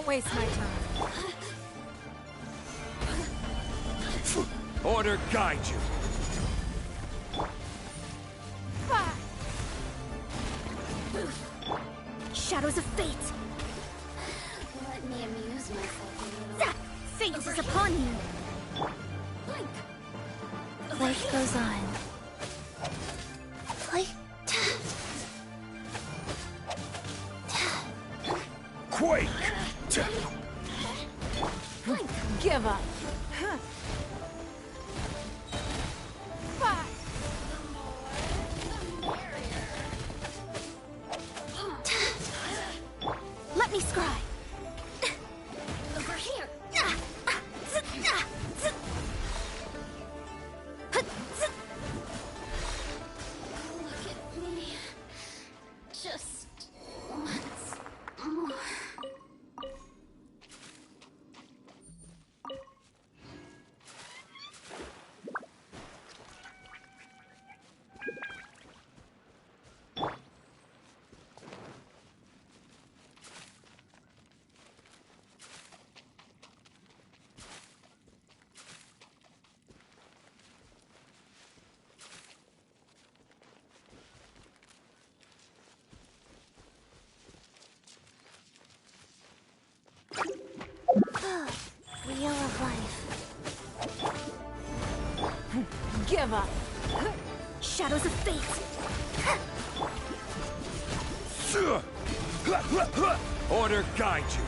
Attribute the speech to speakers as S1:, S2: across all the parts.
S1: waste my time.
S2: Order guide you.
S1: Shadows of fate!
S3: Let me amuse myself a little.
S1: Fate is upon you! Life goes on.
S2: Quake!
S1: Give up! Let me scry!
S3: Over here! Look at me. Just once more.
S1: Wheel of life. Give up! Shadows of fate!
S2: Order guide you.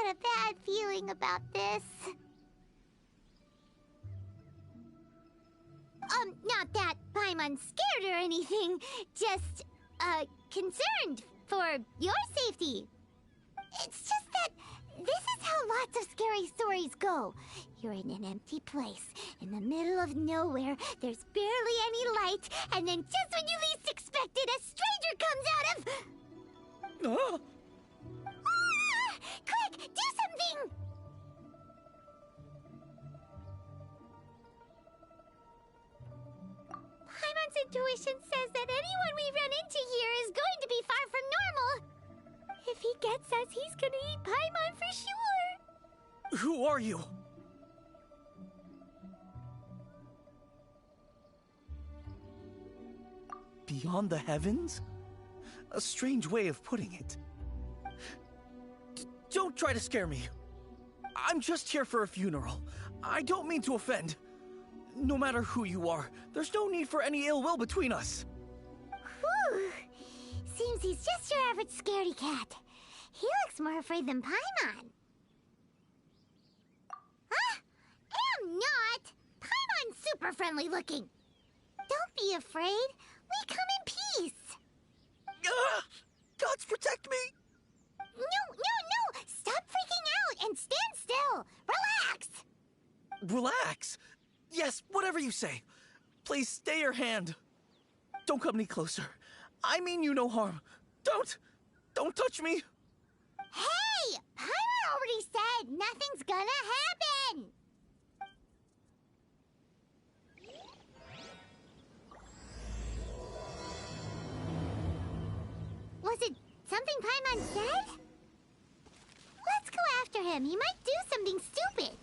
S3: A bad feeling about this. Not that Paimon's scared or anything, just, concerned for your safety. It's just that this is how lots of scary stories go. You're in an empty place, in the middle of nowhere, there's barely any light, and then just when you least expect it, a stranger comes out of... Quick, do something! Paimon's intuition says that anyone we run into here is going to be far from normal. If he gets us, he's gonna eat Paimon
S4: Who are you? Beyond the heavens? A strange way of putting it. Don't try to scare me. I'm just here for a funeral. I don't mean to offend. No matter who you are, there's no need for any ill will between us.
S3: Whew. Seems he's just your average scaredy cat. He looks more afraid than Paimon. Huh? Am not! Paimon's super friendly looking. Don't be afraid. We come in peace.
S4: Gods protect me!
S3: No! Stop freaking out and stand still. Relax.
S4: Relax. Yes, whatever you say. Please stay your hand. Don't come any closer. I mean you no harm. Don't touch me.
S3: Hey! Paimon already said nothing's gonna happen. Was it something Paimon said? Let's go after him. He might do something stupid.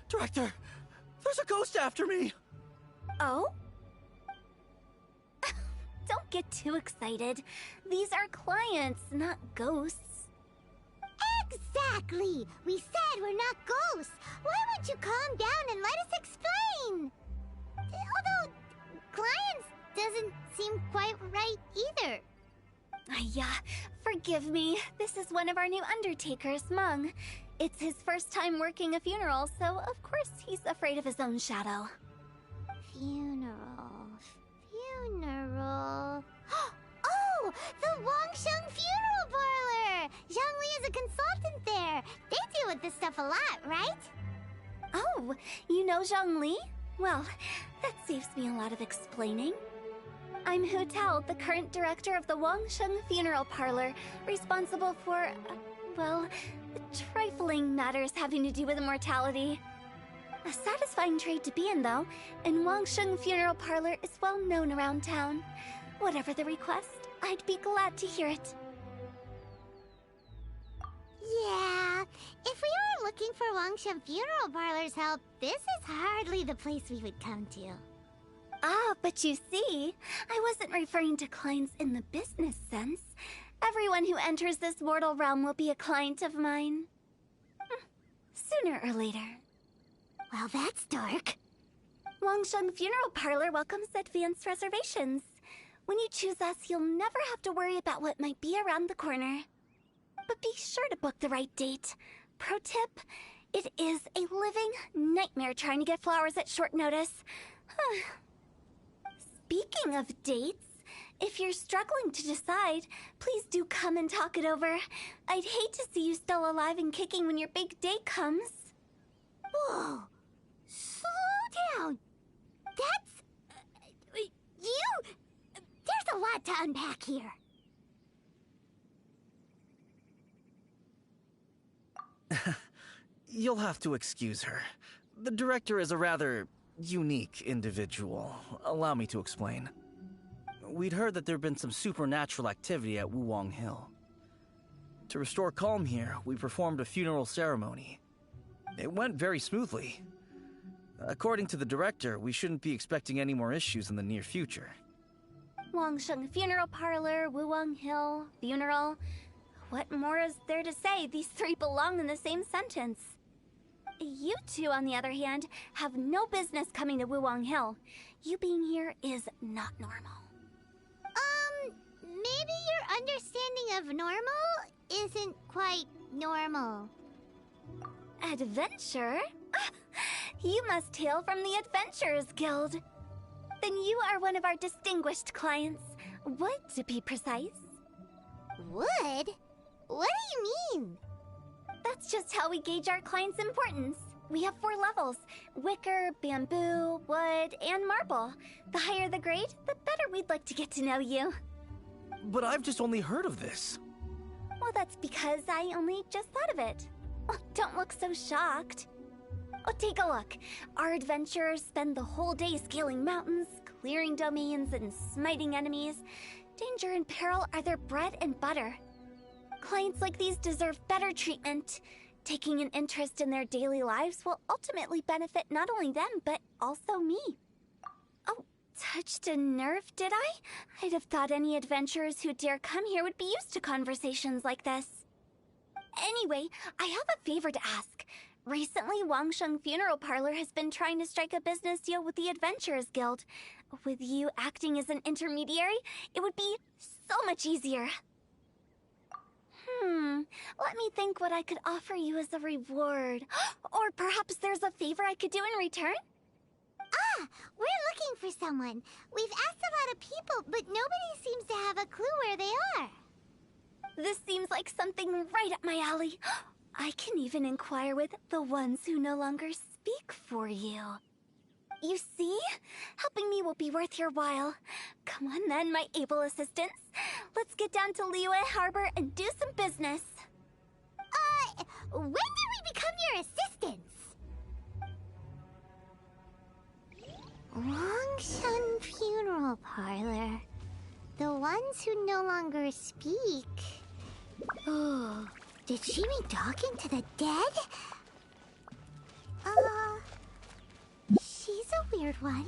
S4: Director! There's a ghost after me!
S1: Oh? Don't get too excited. These are clients, not ghosts.
S3: Exactly! We said we're not ghosts. Why won't you calm down and let us explain? Although, clients doesn't seem quite right either.
S1: Forgive me. This is one of our new undertakers, Mung. It's his first time working a funeral, so of course he's afraid of his own shadow.
S3: Funeral. Oh! The Wangsheng Funeral Parlor! Zhongli is a consultant there. They deal with this stuff a lot, right?
S1: Oh, you know Zhongli? Well, that saves me a lot of explaining. I'm Hu Tao, the current director of the Wangsheng Funeral Parlor, responsible for, trifling matters having to do with immortality. A satisfying trade to be in, though, and Wangsheng Funeral Parlor is well known around town. Whatever the request, I'd be glad to hear it.
S3: Yeah, if we were looking for Wangsheng Funeral Parlor's help, this is hardly the place we would come to.
S1: Ah, but you see, I wasn't referring to clients in the business sense. Everyone who enters this mortal realm will be a client of mine. Sooner or later.
S3: Well, that's dark.
S1: Wangsheng Funeral Parlor welcomes advanced reservations. When you choose us, you'll never have to worry about what might be around the corner. But be sure to book the right date. Pro tip, it is a living nightmare trying to get flowers at short notice. Speaking of dates, if you're struggling to decide, please do come and talk it over. I'd hate to see you still alive and kicking when your big day comes.
S3: Whoa! Slow down! That's... you... There's a lot to unpack here.
S4: You'll have to excuse her. The director is a rather unique individual. Allow me to explain. We'd heard that there'd been some supernatural activity at Wuwang Hill. To restore calm here, we performed a funeral ceremony. It went very smoothly. According to the director, we shouldn't be expecting any more issues in the near future.
S1: Wangsheng Funeral Parlor, Wuwang Hill, funeral. What more is there to say? These three belong in the same sentence. You two, on the other hand, have no business coming to Wuwang Hill. You being here is not normal.
S3: Maybe your understanding of normal isn't quite normal.
S1: Adventure? You must hail from the Adventurers Guild. Then you are one of our distinguished clients. Wood, to be precise.
S3: Wood? What do you mean?
S1: That's just how we gauge our clients' importance. We have 4 levels: wicker, bamboo, wood, and marble. The higher the grade, the better we'd like to get to know you.
S4: But I've just only heard of this.
S1: Well, that's because I only just thought of it. Oh, don't look so shocked. Oh, take a look. Our adventurers spend the whole day scaling mountains, clearing domains, and smiting enemies. Danger and peril are their bread and butter. Clients like these deserve better treatment. Taking an interest in their daily lives will ultimately benefit not only them, but also me. Oh, touched a nerve, did I? I'd have thought any adventurers who dare come here would be used to conversations like this. Anyway, I have a favor to ask. Recently, Wangsheng Funeral Parlor has been trying to strike a business deal with the Adventurers Guild. With you acting as an intermediary, it would be so much easier. Let me think what I could offer you as a reward. Or perhaps there's a favor I could do in return?
S3: Ah, we're looking for someone. We've asked a lot of people, but nobody seems to have a clue where they are.
S1: This seems like something right up my alley. I can even inquire with the ones who no longer speak for you. You see? Helping me will be worth your while. Come on then, my able assistants. Let's get down to Liyue Harbor and do some business.
S3: When did we become your assistants? Wangsheng Funeral Parlor. The ones who no longer speak. Oh, did she mean talking to the dead? She's a weird one.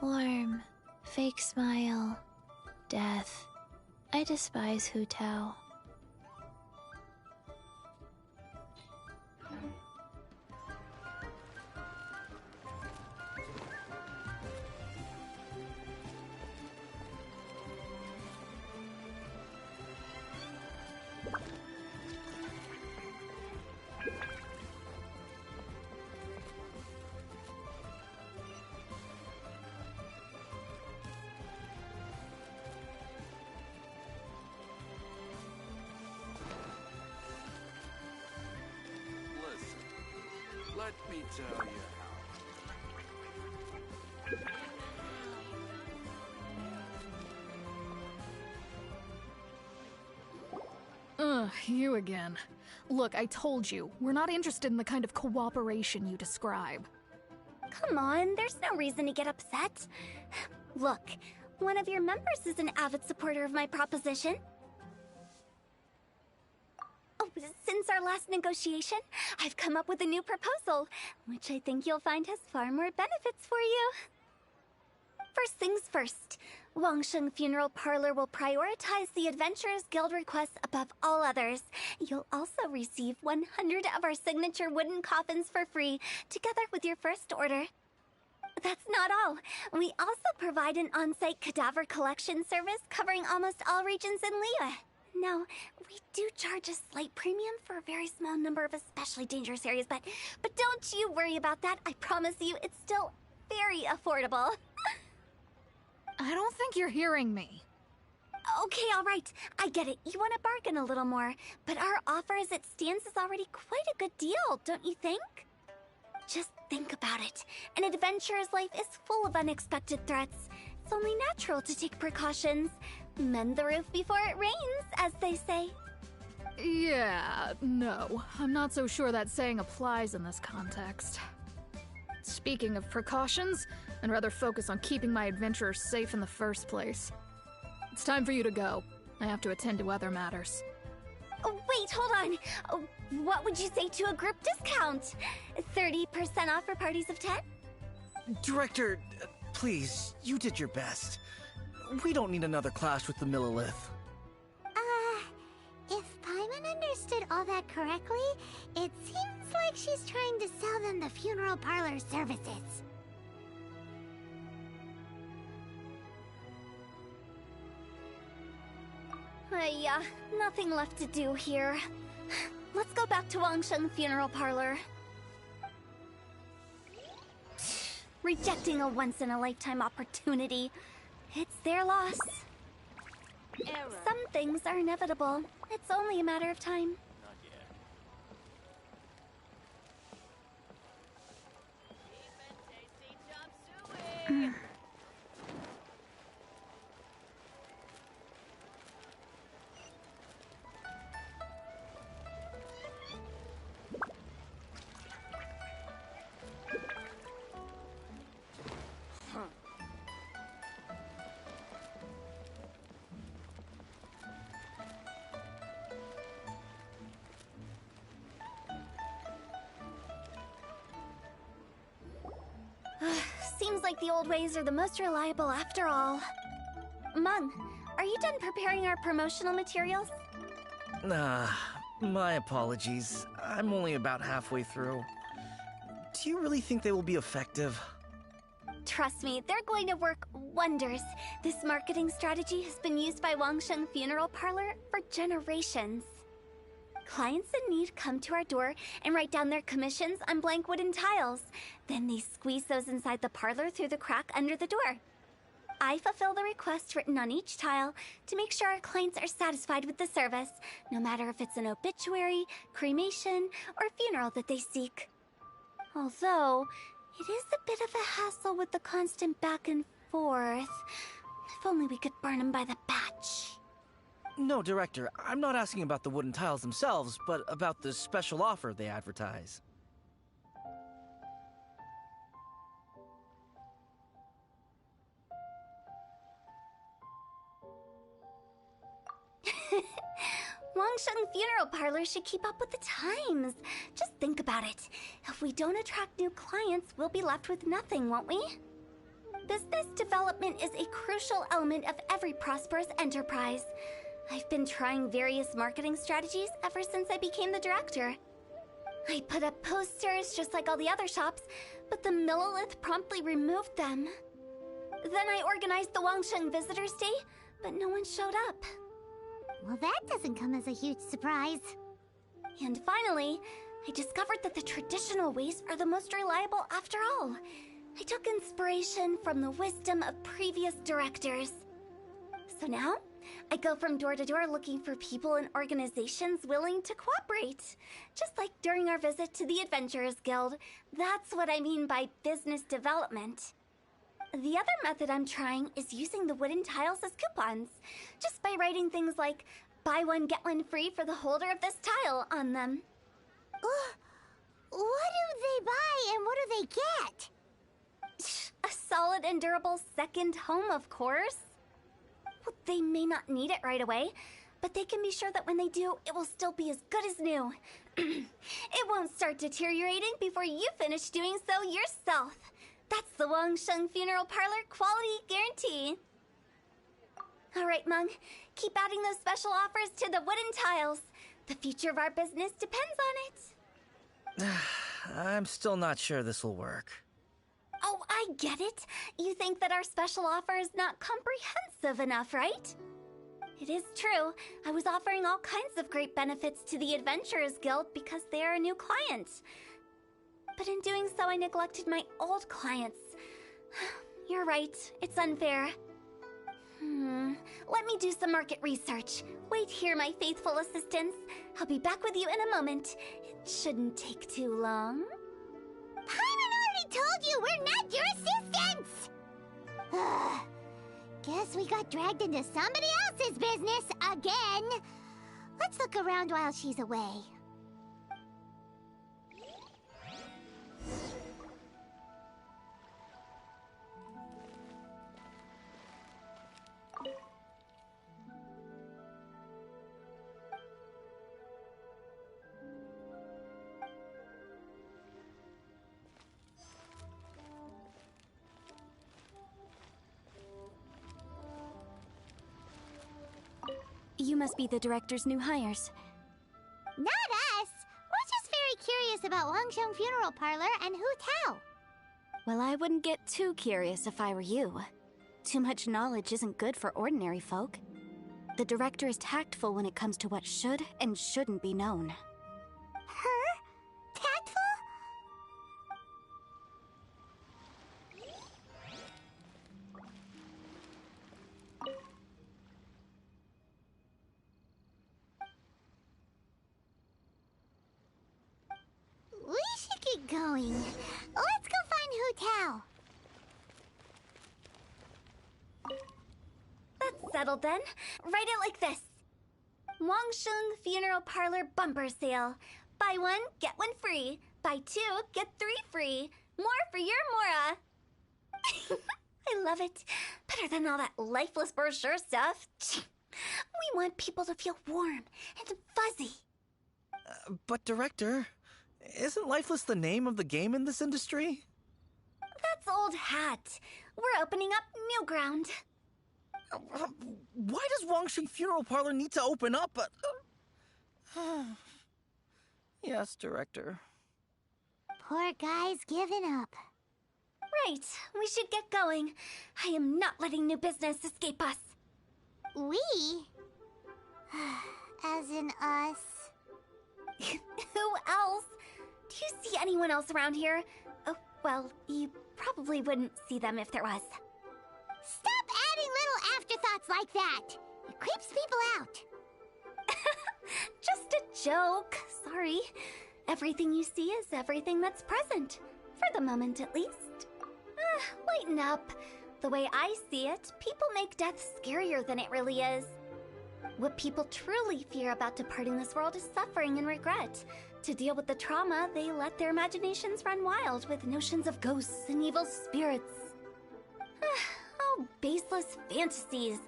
S5: Warm, fake smile, death. I despise Hu Tao.
S2: Let me tell you
S6: Ugh, you again. Look, I told you, we're not interested in the kind of cooperation you describe.
S1: Come on, there's no reason to get upset. Look, one of your members is an avid supporter of my proposition. Oh, since our last negotiation, I've come up with a new proposal, which I think you'll find has far more benefits for you. First things first, Wangsheng Funeral Parlor will prioritize the Adventurers Guild requests above all others. You'll also receive 100 of our signature wooden coffins for free, together with your first order. That's not all. We also provide an on-site cadaver collection service covering almost all regions in Liyue. Now, we do charge a slight premium for a very small number of especially dangerous areas, but don't you worry about that. I promise you, it's still very affordable.
S6: I don't think you're hearing me.
S1: Okay, all right. I get it. You want to bargain a little more, but our offer as it stands is already quite a good deal, don't you think? Just think about it. An adventurer's life is full of unexpected threats. It's only natural to take precautions. Mend the roof before it rains, as they say.
S6: Yeah, no. I'm not so sure that saying applies in this context. Speaking of precautions, I'd rather focus on keeping my adventurers safe in the first place. It's time for you to go. I have to attend to other matters.
S1: Oh, wait, hold on. Oh, what would you say to a group discount? 30% off for parties of 10?
S4: Director, please, you did your best. We don't need another clash with the Millilith.
S3: If Paimon understood all that correctly, it seems like she's trying to sell them the funeral parlor services.
S1: Nothing left to do here. Let's go back to Wangsheng Funeral Parlor. Rejecting a once-in-a-lifetime opportunity. It's their loss. Some things are inevitable. It's only a matter of time. Seems like the old ways are the most reliable after all. Mung, are you done preparing our promotional materials?
S4: My apologies. I'm only about halfway through. Do you really think they will be effective?
S1: Trust me, they're going to work wonders. This marketing strategy has been used by Wangsheng Funeral Parlor for generations. Clients in need come to our door and write down their commissions on blank wooden tiles. Then they squeeze those inside the parlor through the crack under the door. I fulfill the requests written on each tile to make sure our clients are satisfied with the service, no matter if it's an obituary, cremation, or funeral that they seek. Although, it is a bit of a hassle with the constant back and forth. If only we could burn them by the batch.
S4: No, Director, I'm not asking about the wooden tiles themselves, but about the special offer they advertise.
S1: Wangsheng Funeral Parlor should keep up with the times. Just think about it. If we don't attract new clients, we'll be left with nothing, won't we? Business development is a crucial element of every prosperous enterprise. I've been trying various marketing strategies ever since I became the director. I put up posters just like all the other shops, but the Millilith promptly removed them. Then I organized the Wangsheng Visitors Day, but no one showed up.
S3: Well, that doesn't come as a huge surprise.
S1: And finally, I discovered that the traditional ways are the most reliable after all. I took inspiration from the wisdom of previous directors. So now, I go from door to door looking for people and organizations willing to cooperate. Just like during our visit to the Adventurers Guild. That's what I mean by business development. The other method I'm trying is using the wooden tiles as coupons. Just by writing things like, buy one get one free for the holder of this tile on them.
S3: What do they buy and what do they get?
S1: A solid and durable second home, of course. Well, they may not need it right away, but they can be sure that when they do, it will still be as good as new. It won't start deteriorating before you finish doing so yourself. That's the Wangsheng Funeral Parlor quality guarantee. All right, Mung, keep adding those special offers to the wooden tiles. The future of our business depends on it.
S4: I'm still not sure this will work.
S1: Oh, I get it. You think that our special offer is not comprehensive enough, right? It is true. I was offering all kinds of great benefits to the Adventurers Guild because they are a new client. But in doing so, I neglected my old clients. You're right. It's unfair. Let me do some market research. Wait here, my faithful assistants. I'll be back with you in a moment. It shouldn't take too long.
S3: Paimon already told you we're not your assistants! Guess we got dragged into somebody else's business again. Let's look around while she's away.
S1: You must be the director's new hires.
S3: Not us! We're just very curious about Wangsheng Funeral Parlor and Hu Tao.
S1: Well, I wouldn't get too curious if I were you. Too much knowledge isn't good for ordinary folk. The director is tactful when it comes to what should and shouldn't be known.
S3: Her? Tactful? We should get going. Let's go find Hu Tao.
S1: That's settled then. Write it like this. Wangsheng Funeral Parlor Bumper Sale. Buy one, get one free. Buy two, get three free. More for your Mora. I love it. Better than all that lifeless brochure stuff. We want people to feel warm and fuzzy.
S4: But Director, isn't Lifeless the name of the game in this industry?
S1: That's old hat. We're opening up new ground.
S4: Why does Wangsheng Funeral Parlor need to open up? Yes, Director.
S3: Poor guy's given up.
S1: Right, we should get going. I am not letting new business escape us.
S3: We? As in us.
S1: Who else? Do you see anyone else around here? Oh, well, you probably wouldn't see them if there was.
S3: Stop adding little afterthoughts like that! It creeps people out.
S1: Just a joke. Sorry. Everything you see is everything that's present. For the moment, at least. Lighten up. The way I see it, people make death scarier than it really is. What people truly fear about departing this world is suffering and regret. To deal with the trauma, they let their imaginations run wild with notions of ghosts and evil spirits. Oh, baseless fantasies.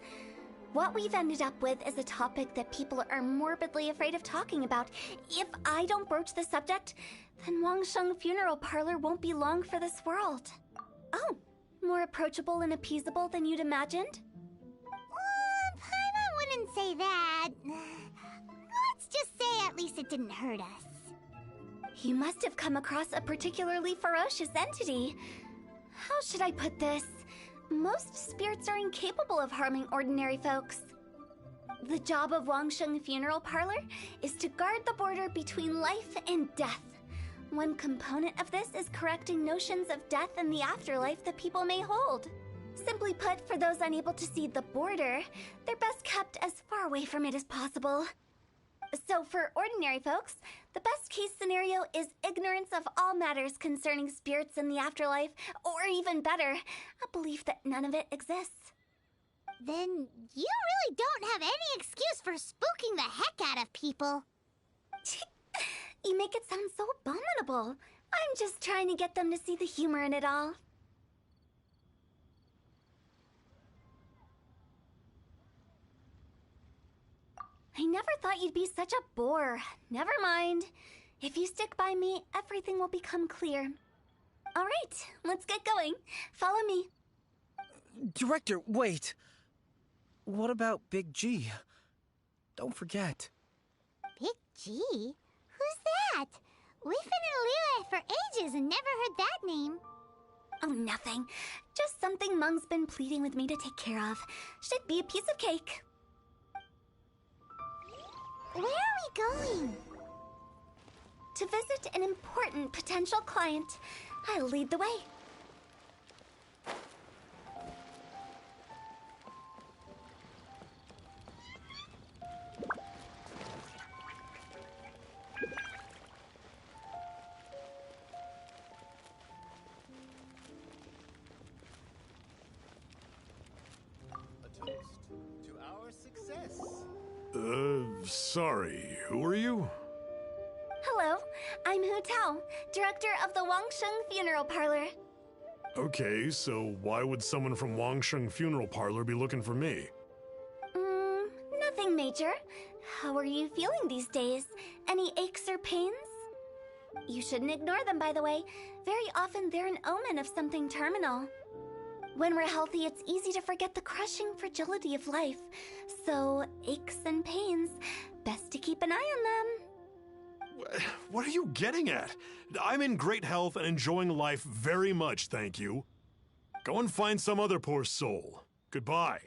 S1: What we've ended up with is a topic that people are morbidly afraid of talking about. If I don't broach the subject, then Wangsheng Funeral Parlor won't be long for this world. Oh, more approachable and appeasable than you'd imagined?
S3: Paimon wouldn't say that. Let's just say at least it didn't hurt us.
S1: You must have come across a particularly ferocious entity. How should I put this? Most spirits are incapable of harming ordinary folks. The job of Wangsheng Funeral Parlor is to guard the border between life and death. One component of this is correcting notions of death and the afterlife that people may hold. Simply put, for those unable to see the border, they're best kept as far away from it as possible. So for ordinary folks, the best case scenario is ignorance of all matters concerning spirits in the afterlife, or even better, a belief that none of it exists.
S3: Then you really don't have any excuse for spooking the heck out of people.
S1: You make it sound so abominable. I'm just trying to get them to see the humor in it all. I never thought you'd be such a bore. Never mind. If you stick by me, everything will become clear. All right, let's get going. Follow me.
S4: Director, wait. What about Big G? Don't forget.
S3: Big G? Who's that? We've been in Liyue for ages and never heard that name.
S1: Oh, nothing. Just something Mung's been pleading with me to take care of. Should be a piece of cake.
S3: Where are we going?
S1: To visit an important potential client. I'll lead the way.
S7: A toast to our success. Sorry, who are you?
S1: Hello, I'm Hu Tao, director of the Wangsheng Funeral Parlor.
S7: Okay, so why would someone from Wangsheng Funeral Parlor be looking for me?
S1: Nothing major. How are you feeling these days? Any aches or pains? You shouldn't ignore them, by the way. Very often they're an omen of something terminal. When we're healthy, it's easy to forget the crushing fragility of life. So, aches and pains, best to keep an eye on them.
S7: What are you getting at? I'm in great health and enjoying life very much, thank you. Go and find some other poor soul. Goodbye.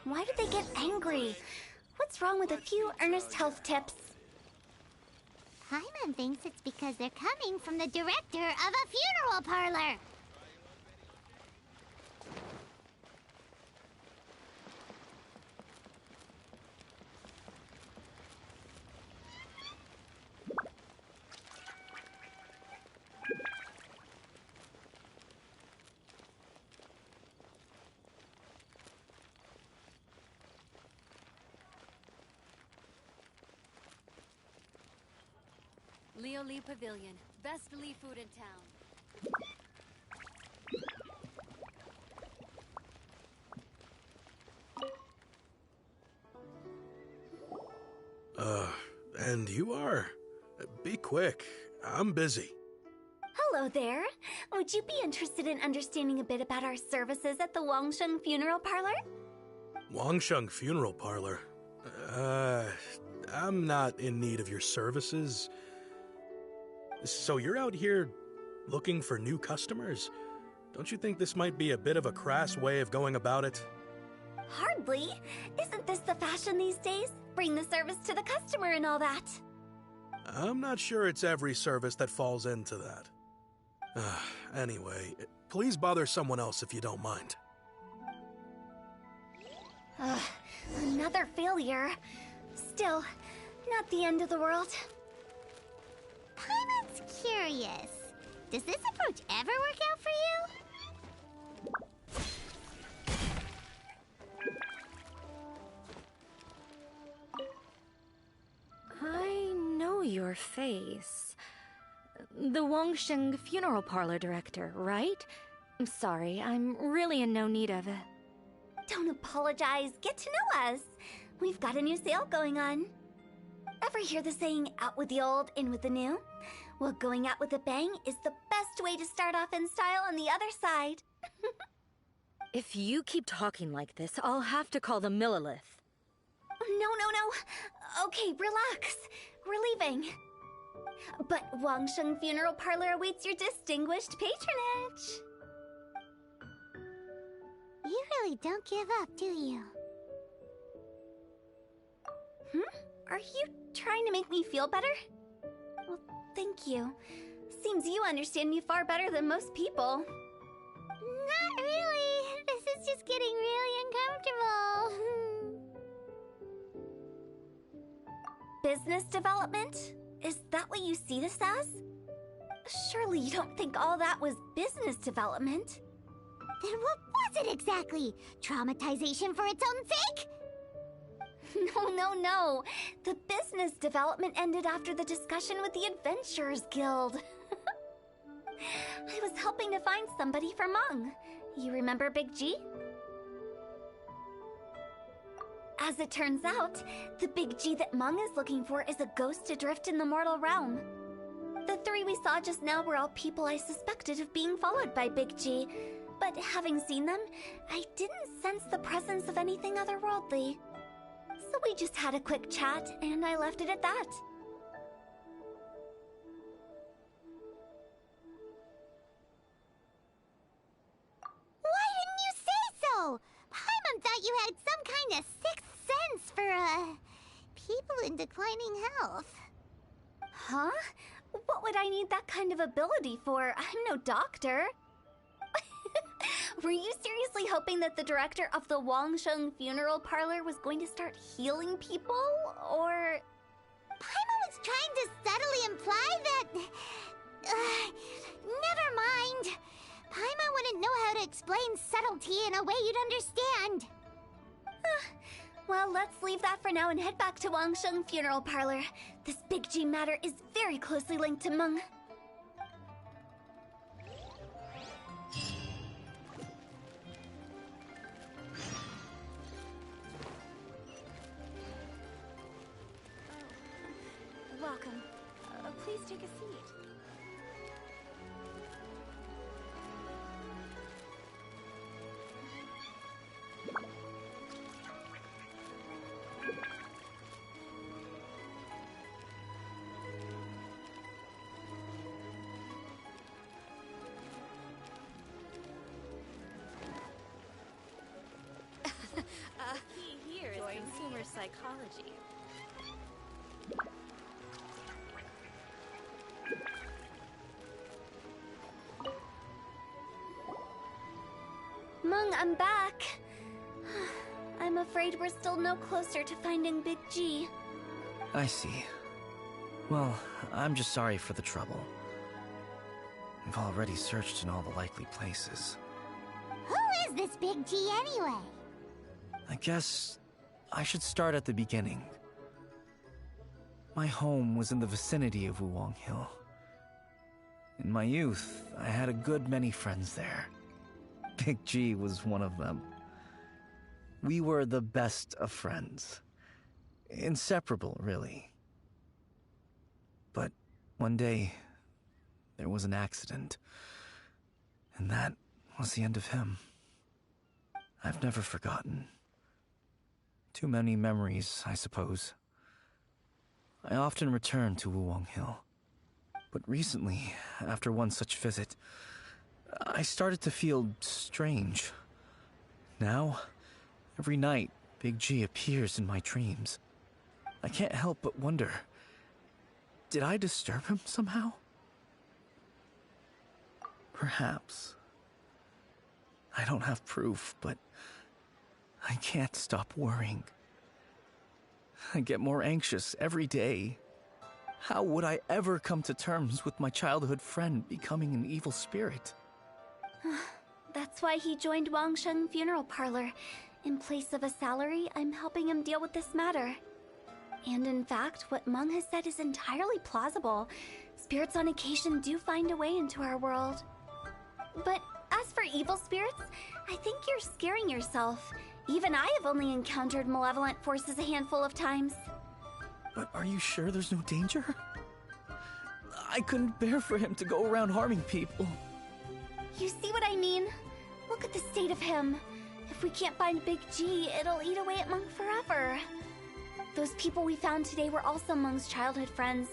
S1: Why did they get angry? What's wrong with a few earnest health tips?
S3: Paimon thinks it's because they're coming from the director of a funeral parlor.
S8: Leo Lee Pavilion. Best Lee food in town.
S9: And you are? Be quick. I'm busy.
S1: Hello there. Would you be interested in understanding a bit about our services at the Wangsheng Funeral Parlor?
S9: Wangsheng Funeral Parlor? I'm not in need of your services. So you're out here looking for new customers? Don't you think this might be a bit of a crass way of going about it?
S1: Hardly. Isn't this the fashion these days? Bring the service to the customer and all that.
S9: I'm not sure it's every service that falls into that. Anyway, please bother someone else if you don't mind.
S1: Another failure. Still, not the end of the world.
S3: Paimon's curious. Does this approach ever work out for you?
S10: I know your face. The Wangsheng Funeral Parlor director, right? I'm sorry, I'm really in no need of it.
S1: Don't apologize. Get to know us. We've got a new sale going on. Ever hear the saying, out with the old, in with the new? Well, going out with a bang is the best way to start off in style on the other side.
S10: If you keep talking like this, I'll have to call the Millilith.
S1: No. Okay, relax. We're leaving. But Wangsheng Funeral Parlor awaits your distinguished patronage.
S3: You really don't give up, do you?
S1: Are you trying to make me feel better? Well, thank you. Seems you understand me far better than most people.
S3: Not really. This is just getting really uncomfortable.
S1: Business development? Is that what you see this as? Surely you don't think all that was business development?
S3: Then what was it exactly? Traumatization for its own sake?
S1: No. The business development ended after the discussion with the Adventurers Guild. I was helping to find somebody for Meng. You remember Big G? As it turns out, the Big G that Meng is looking for is a ghost adrift in the mortal realm. The three we saw just now were all people I suspected of being followed by Big G, but having seen them, I didn't sense the presence of anything otherworldly. So we just had a quick chat, and I left it at that.
S3: Why didn't you say so? Paimon thought you had some kind of sixth sense for, people in declining health.
S1: Huh? What would I need that kind of ability for? I'm no doctor. Were you seriously hoping that the director of the Wangsheng Funeral Parlor was going to start healing people, or...?
S3: Paimon was trying to subtly imply that... never mind. Paimon wouldn't know how to explain subtlety in a way you'd understand.
S1: Well, let's leave that for now and head back to Wangsheng Funeral Parlor. This Big G matter is very closely linked to Meng.
S8: Welcome. Please take a seat.
S10: Key here is consumer psychology.
S1: Meng, I'm back. I'm afraid we're still no closer to finding Big G.
S4: I see. Well, I'm just sorry for the trouble. I've already searched in all the likely places.
S3: Who is this Big G anyway?
S4: I guess I should start at the beginning. My home was in the vicinity of Wuwang Hill. In my youth, I had a good many friends there. Big G was one of them. We were the best of friends. Inseparable, really. But one day, there was an accident. And that was the end of him. I've never forgotten. Too many memories, I suppose. I often return to Wuwang Hill. But recently, after one such visit, I started to feel strange. Now, every night, Big G appears in my dreams. I can't help but wonder, did I disturb him somehow? Perhaps. I don't have proof, but I can't stop worrying. I get more anxious every day. How would I ever come to terms with my childhood friend becoming an evil spirit?
S1: That's why he joined Wangsheng Funeral Parlor. In place of a salary, I'm helping him deal with this matter. And in fact, what Meng has said is entirely plausible. Spirits on occasion do find a way into our world. But as for evil spirits, I think you're scaring yourself. Even I have only encountered malevolent forces a handful of times.
S4: But are you sure there's no danger? I couldn't bear for him to go around harming people.
S1: You see what I mean? Look at the state of him. If we can't find Big G, it'll eat away at Meng forever. Those people we found today were also Meng's childhood friends.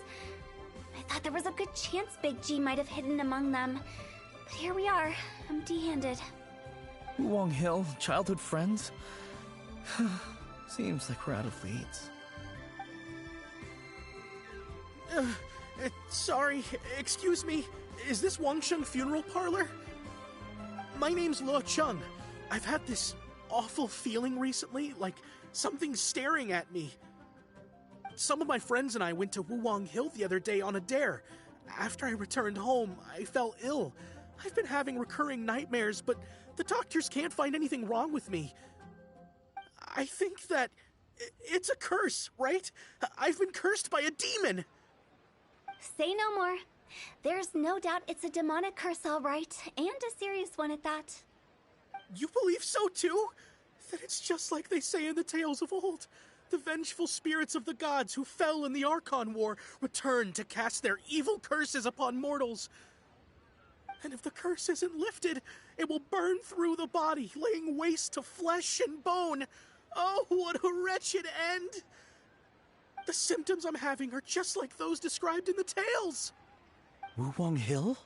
S1: I thought there was a good chance Big G might have hidden among them. But here we are, empty-handed.
S4: Wuwang Hill, childhood friends? Seems like we're out of leads.
S9: Sorry, excuse me. Is this Wangsheng Funeral Parlor? My name's Luo Chung. I've had this awful feeling recently, like something's staring at me. Some of my friends and I went to Wuwang Hill the other day on a dare. After I returned home, I fell ill. I've been having recurring nightmares, but the doctors can't find anything wrong with me. I think that it's a curse, right? I've been cursed by a demon.
S1: Say no more. There's no doubt it's a demonic curse, all right, and a serious one at that.
S9: You believe so too? That it's just like they say in the tales of old. The vengeful spirits of the gods who fell in the Archon War return to cast their evil curses upon mortals. And if the curse isn't lifted, it will burn through the body, laying waste to flesh and bone. Oh, what a wretched end! The symptoms I'm having are just like those described in the tales.
S4: Wuwang Hill?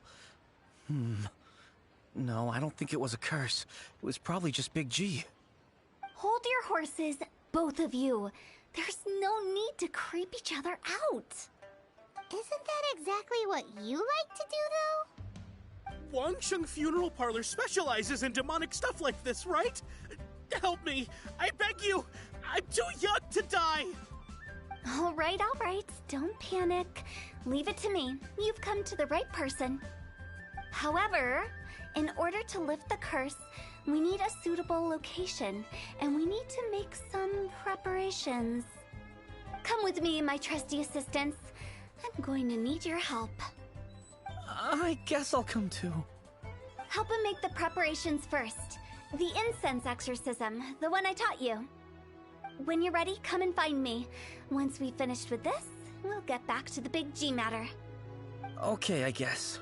S4: No, I don't think it was a curse. It was probably just Big G.
S1: Hold your horses, both of you. There's no need to creep each other out.
S3: Isn't that exactly what you like to do, though?
S9: Wangsheng Funeral Parlor specializes in demonic stuff like this, right? Help me! I beg you! I'm too young to die!
S1: All right. Don't panic. Leave it to me. You've come to the right person. However, in order to lift the curse, we need a suitable location, and we need to make some preparations. Come with me, my trusty assistants. I'm going to need your help.
S4: I guess I'll come too.
S1: Help him make the preparations first. The incense exorcism, the one I taught you. When you're ready, come and find me. Once we've finished with this, we'll get back to the big G matter.
S4: Okay, I guess.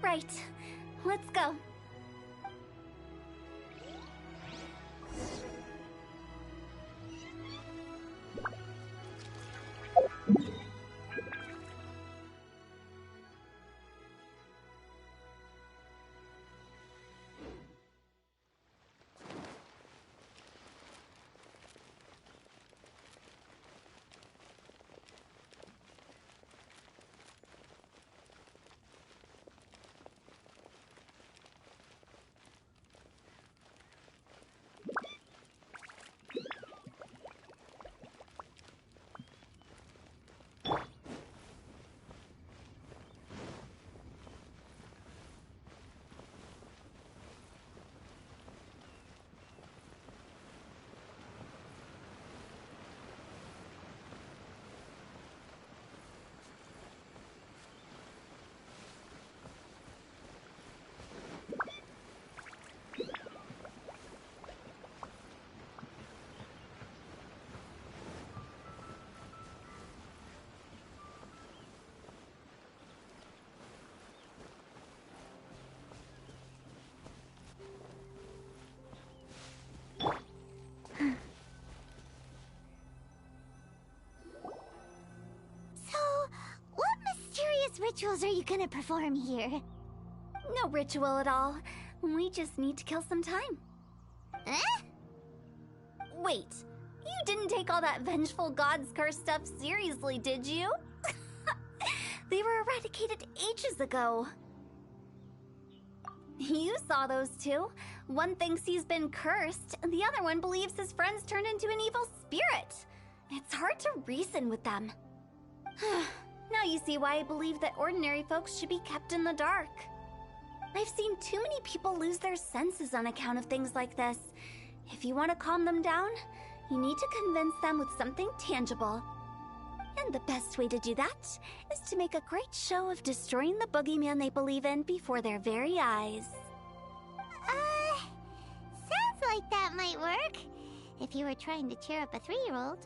S1: Right. Let's go.
S3: Rituals are you gonna perform here?
S1: No ritual at all. We just need to kill some time.
S3: Eh?
S1: Wait, you didn't take all that vengeful God's curse stuff seriously, did you? They were eradicated ages ago. You saw those two. One thinks he's been cursed, and the other one believes his friends turned into an evil spirit. It's hard to reason with them. Now you see why I believe that ordinary folks should be kept in the dark. I've seen too many people lose their senses on account of things like this. If you want to calm them down, you need to convince them with something tangible. And the best way to do that is to make a great show of destroying the boogeyman they believe in before their very eyes.
S3: Sounds like that might work. If you were trying to cheer up a 3-year-old.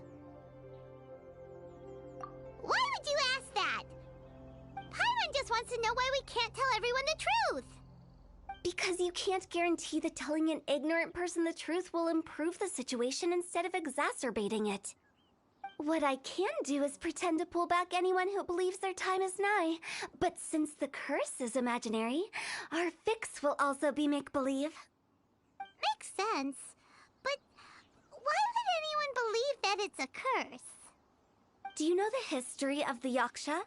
S3: Why would you ask that? Paimon just wants to know why we can't tell everyone the truth.
S1: Because you can't guarantee that telling an ignorant person the truth will improve the situation instead of exacerbating it. What I can do is pretend to pull back anyone who believes their time is nigh. But since the curse is imaginary, our fix will also be make-believe.
S3: Makes sense. But why would anyone believe that it's a curse?
S1: Do you know the history of the Yaksha?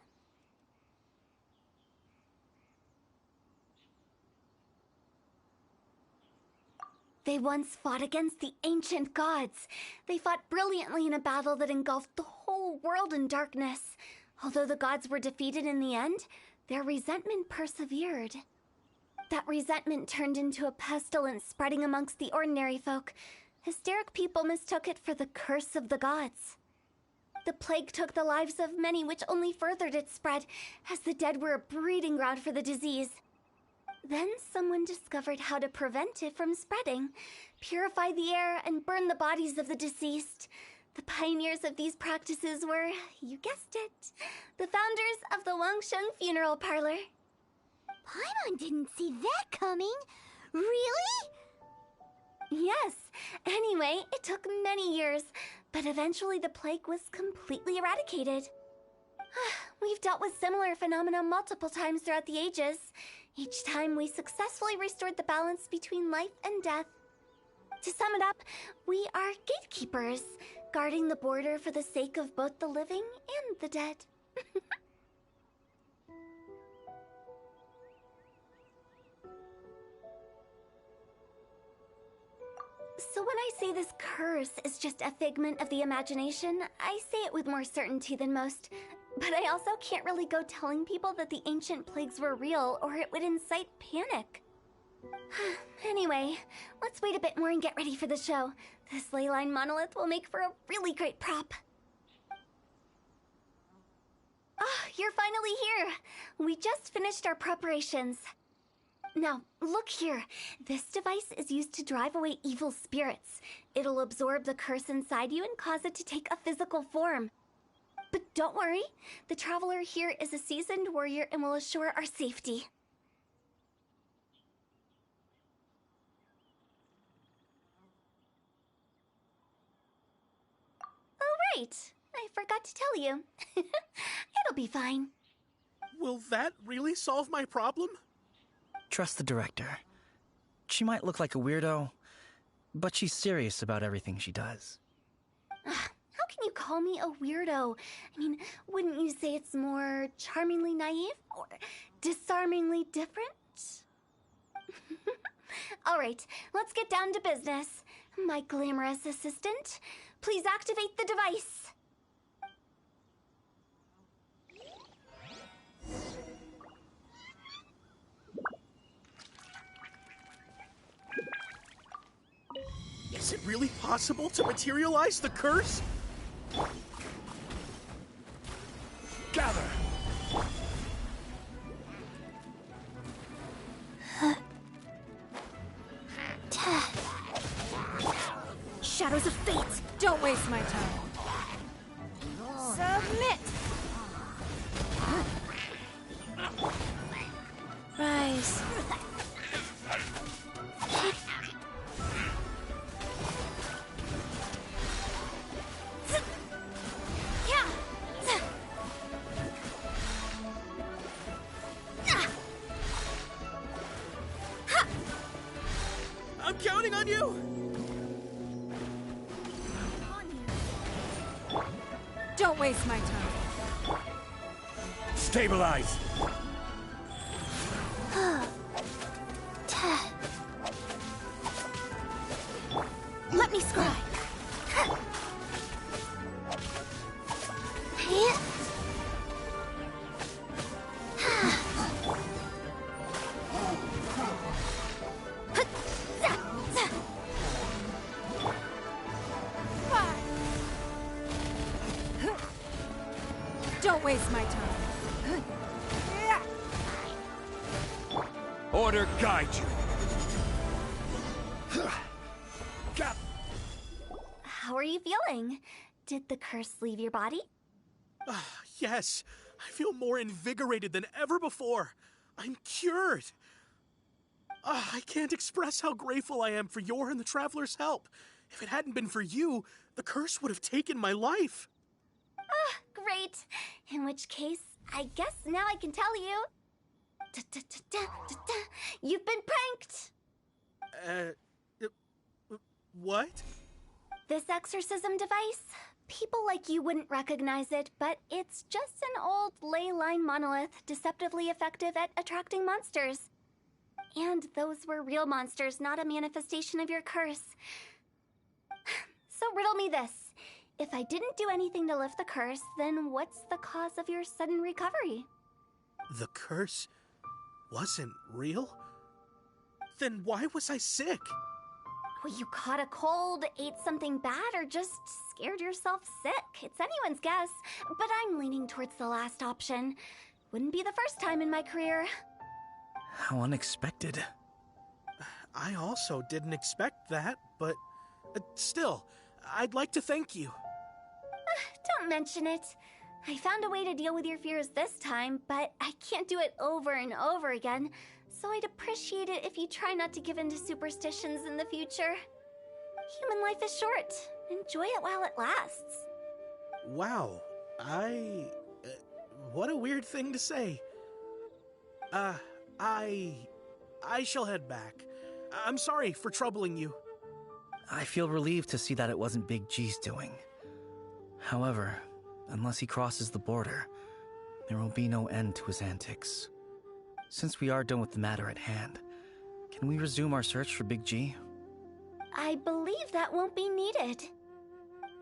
S1: They once fought against the ancient gods. They fought brilliantly in a battle that engulfed the whole world in darkness. Although the gods were defeated in the end, their resentment persevered. That resentment turned into a pestilence spreading amongst the ordinary folk. Hysteric people mistook it for the curse of the gods. The plague took the lives of many, which only furthered its spread, as the dead were a breeding ground for the disease. Then someone discovered how to prevent it from spreading, purify the air, and burn the bodies of the deceased. The pioneers of these practices were, you guessed it, the founders of the Wangsheng Funeral Parlor.
S3: Paimon didn't see that coming. Really?
S1: Yes. Anyway, it took many years, but eventually the plague was completely eradicated. We've dealt with similar phenomena multiple times throughout the ages. Each time we successfully restored the balance between life and death. To sum it up, we are gatekeepers, guarding the border for the sake of both the living and the dead. So when I say this curse is just a figment of the imagination, I say it with more certainty than most. But I also can't really go telling people that the ancient plagues were real, or it would incite panic. Anyway, let's wait a bit more and get ready for the show. This leyline monolith will make for a really great prop. Ah, you're finally here! We just finished our preparations. Now, look here. This device is used to drive away evil spirits. It'll absorb the curse inside you and cause it to take a physical form. But don't worry, the Traveler here is a seasoned warrior and will assure our safety. Oh, right. I forgot to tell you. It'll be fine.
S9: Will that really solve my problem?
S4: Trust the director. She might look like a weirdo, but she's serious about everything she does.
S1: How can you call me a weirdo? I mean, wouldn't you say it's more charmingly naive or disarmingly different? All right, let's get down to business. My glamorous assistant, please activate the device.
S9: Is it really possible to materialize the curse?
S2: Gather!
S1: Shadows of Fate!
S10: Don't waste my time. Submit!
S5: Rise.
S9: I'm counting on you!
S10: Don't waste my time.
S2: Stabilize!
S1: Let me scribe.
S10: Don't waste my time.
S2: Order guide you.
S1: How are you feeling? Did the curse leave your body?
S9: Yes, I feel more invigorated than ever before. I'm cured. I can't express how grateful I am for your and the Traveler's help. If it hadn't been for you, the curse would have taken my life.
S1: Great. In which case, I guess now I can tell you. You've been pranked!
S9: What?
S1: This exorcism device? People like you wouldn't recognize it, but it's just an old ley line monolith deceptively effective at attracting monsters. And those were real monsters, not a manifestation of your curse. So riddle me this. If I didn't do anything to lift the curse, then what's the cause of your sudden recovery?
S9: The curse wasn't real? Then why was I sick?
S1: Well, you caught a cold, ate something bad, or just scared yourself sick. It's anyone's guess, but I'm leaning towards the last option. Wouldn't be the first time in my career.
S4: How unexpected.
S9: I also didn't expect that, but still, I'd like to thank you.
S1: Don't mention it. I found a way to deal with your fears this time, but I can't do it over and over again, so I'd appreciate it if you try not to give in to superstitions in the future. Human life is short. Enjoy it while it lasts.
S9: Wow, what a weird thing to say. I shall head back. I'm sorry for troubling you.
S4: I feel relieved to see that it wasn't Big G's doing. However, unless he crosses the border, there will be no end to his antics. Since we are done with the matter at hand, can we resume our search for Big G?
S1: I believe that won't be needed.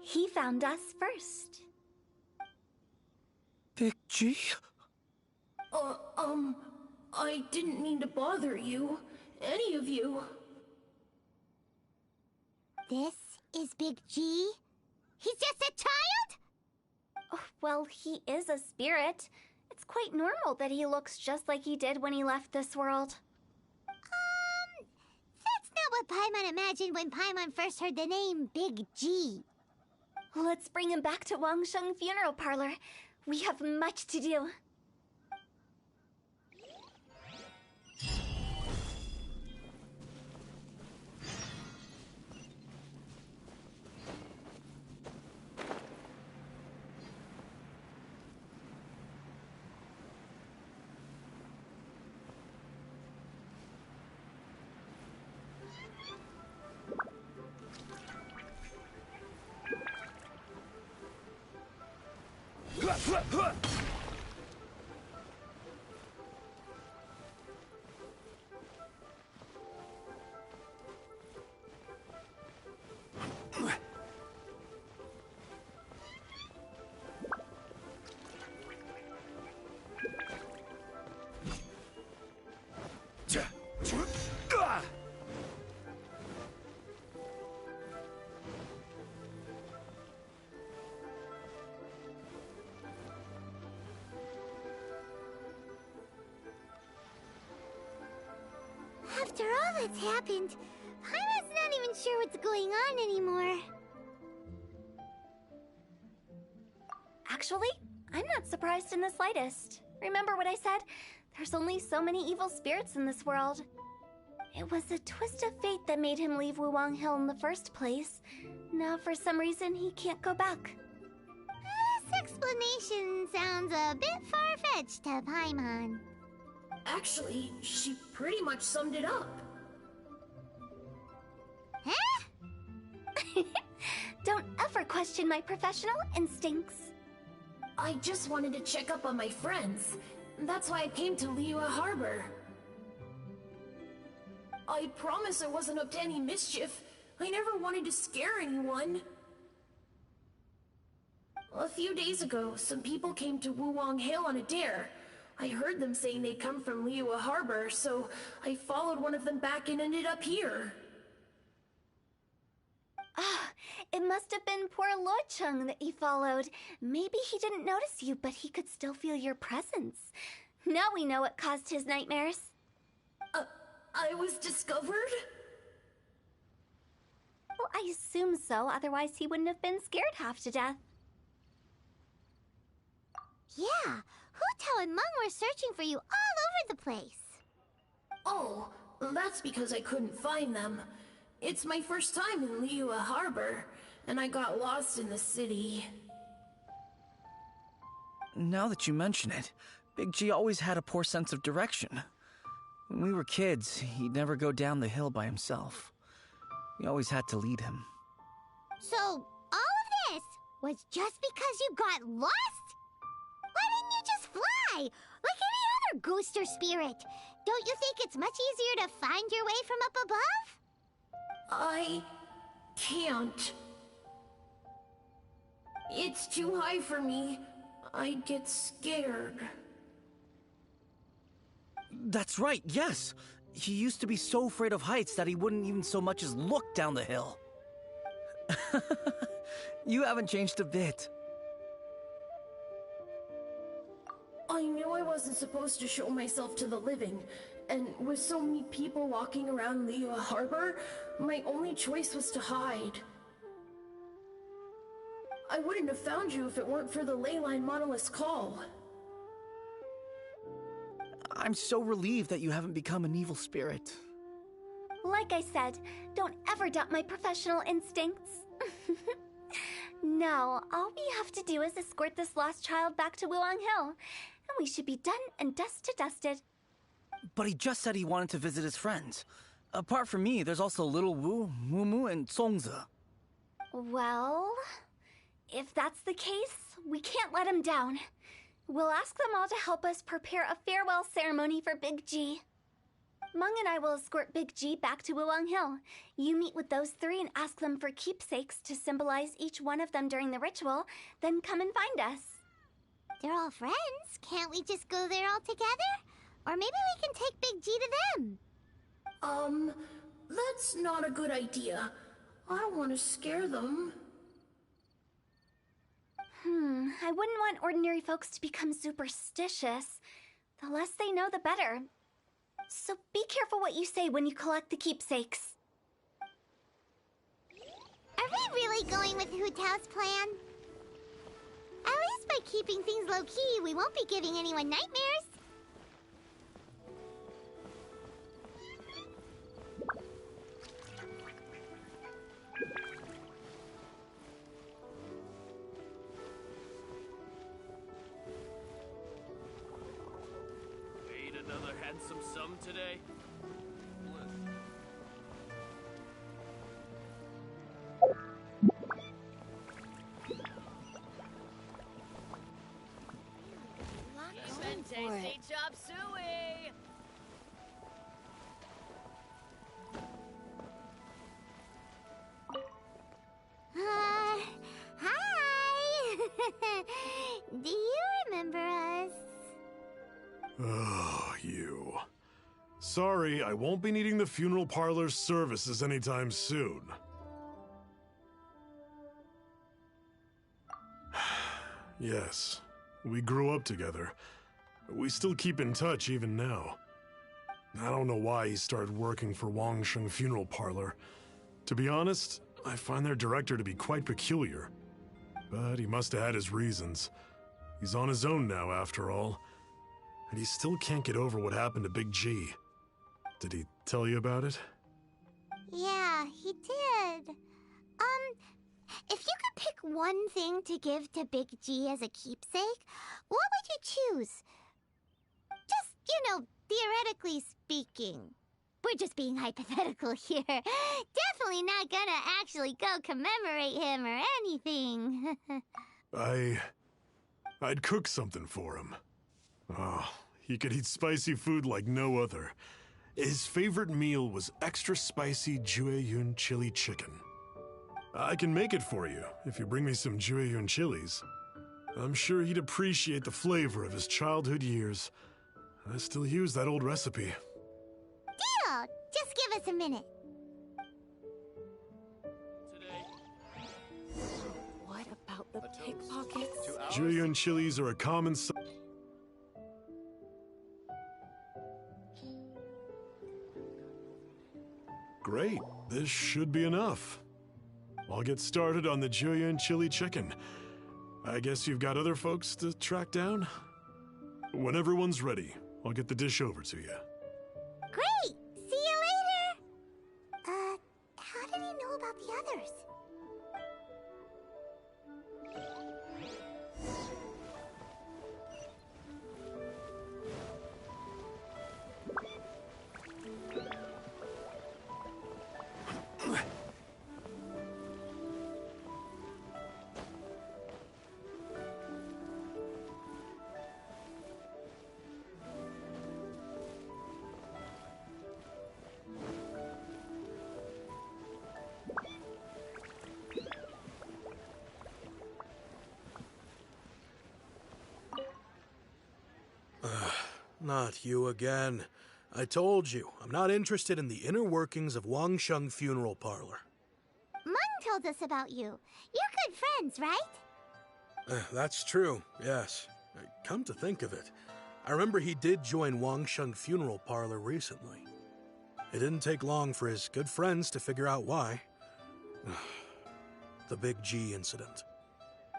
S1: He found us first.
S4: Big G?
S11: I didn't mean to bother you. any of you.
S3: This is Big G? He's just a child?
S1: Oh, well, he is a spirit. It's quite normal that he looks just like he did when he left this world.
S3: That's not what Paimon imagined when Paimon first heard the name Big G.
S1: Let's bring him back to Wangsheng Funeral Parlor. We have much to do.
S3: After all that's happened, Paimon's not even sure what's going on anymore.
S1: Actually, I'm not surprised in the slightest. Remember what I said? There's only so many evil spirits in this world. It was a twist of fate that made him leave Wuwang Hill in the first place. Now, for some reason, he can't go back.
S3: This explanation sounds a bit far-fetched to Paimon.
S11: Actually, she pretty much summed it up.
S3: Huh?
S1: Don't ever question my professional instincts.
S11: I just wanted to check up on my friends. That's why I came to Liyue Harbor. I promise I wasn't up to any mischief. I never wanted to scare anyone. A few days ago, some people came to Wuwang Hill on a dare. I heard them saying they'd come from Liyue Harbor, so I followed one of them back and ended up here.
S1: Ah, it must have been poor Lo Chung that you followed. Maybe he didn't notice you, but he could still feel your presence. Now we know what caused his nightmares.
S11: I was discovered?
S1: Well, I assume so, otherwise he wouldn't have been scared half to death.
S3: Yeah, Hu Tao and Meng were searching for you all over the place.
S11: Oh, that's because I couldn't find them. It's my first time in Liyue Harbor, and I got lost in the city.
S4: Now that you mention it, Big G always had a poor sense of direction. When we were kids, he'd never go down the hill by himself. We always had to lead him.
S3: So, all of this was just because you got lost? Why didn't you just fly? Like any other ghost or spirit? Don't you think it's much easier to find your way from up above?
S11: I can't. It's too high for me. I'd get scared.
S4: That's right, yes. He used to be so afraid of heights that he wouldn't even so much as look down the hill. You haven't changed a bit.
S11: I knew I wasn't supposed to show myself to the living, and with so many people walking around Liyue Harbor, my only choice was to hide. I wouldn't have found you if it weren't for the Leyline Monolith's call.
S4: I'm so relieved that you haven't become an evil spirit.
S1: Like I said, don't ever doubt my professional instincts. Now, all we have to do is escort this lost child back to Wuwang Hill, and we should be done and dust to dusted.
S4: But he just said he wanted to visit his friends. Apart from me, there's also Little Wu, Mumu, and Songze.
S1: Well, if that's the case, we can't let him down. We'll ask them all to help us prepare a farewell ceremony for Big G. Meng and I will escort Big G back to Wuwang Hill. You meet with those three and ask them for keepsakes to symbolize each one of them during the ritual, then come and find us.
S3: They're all friends. Can't we just go there all together? Or maybe we can take Big G to them.
S11: That's not a good idea. I don't want to scare them.
S1: I wouldn't want ordinary folks to become superstitious. The less they know, the better. So be careful what you say when you collect the keepsakes.
S3: Are we really going with Hu Tao's plan? At least by keeping things low-key, we won't be giving anyone nightmares.
S12: Made another handsome sum today? Tasty chop suey!
S3: Hi! Do you remember us?
S7: Oh, you. Sorry, I won't be needing the funeral parlor's services anytime soon. Yes, we grew up together. We still keep in touch even now. I don't know why he started working for Wangsheng Funeral Parlor. To be honest, I find their director to be quite peculiar. But he must have had his reasons. He's on his own now, after all. And he still can't get over what happened to Big G. Did he tell you about it?
S3: Yeah, he did. If you could pick one thing to give to Big G as a keepsake, what would you choose? Just, theoretically speaking. We're just being hypothetical here. Definitely not gonna actually go commemorate him or anything.
S7: I'd cook something for him. Oh, he could eat spicy food like no other. His favorite meal was extra spicy Jueyun chili chicken. I can make it for you if you bring me some Jueyun chilies. I'm sure he'd appreciate the flavor of his childhood years. I still use that old recipe.
S3: Deal! Just give us a minute.
S8: What about the pickpockets?
S7: Jueyun chilies are a common Great, this should be enough. I'll get started on the Jueyun chili chicken. I guess you've got other folks to track down? When everyone's ready, I'll get the dish over to you.
S3: Great! See you later! How did he know about the others?
S9: Not you again. I told you, I'm not interested in the inner workings of Wangsheng Funeral Parlor.
S3: Meng told us about you. You're good friends, right?
S9: That's true, yes. Come to think of it, I remember he did join Wangsheng Funeral Parlor recently. It didn't take long for his good friends to figure out why. The Big G incident.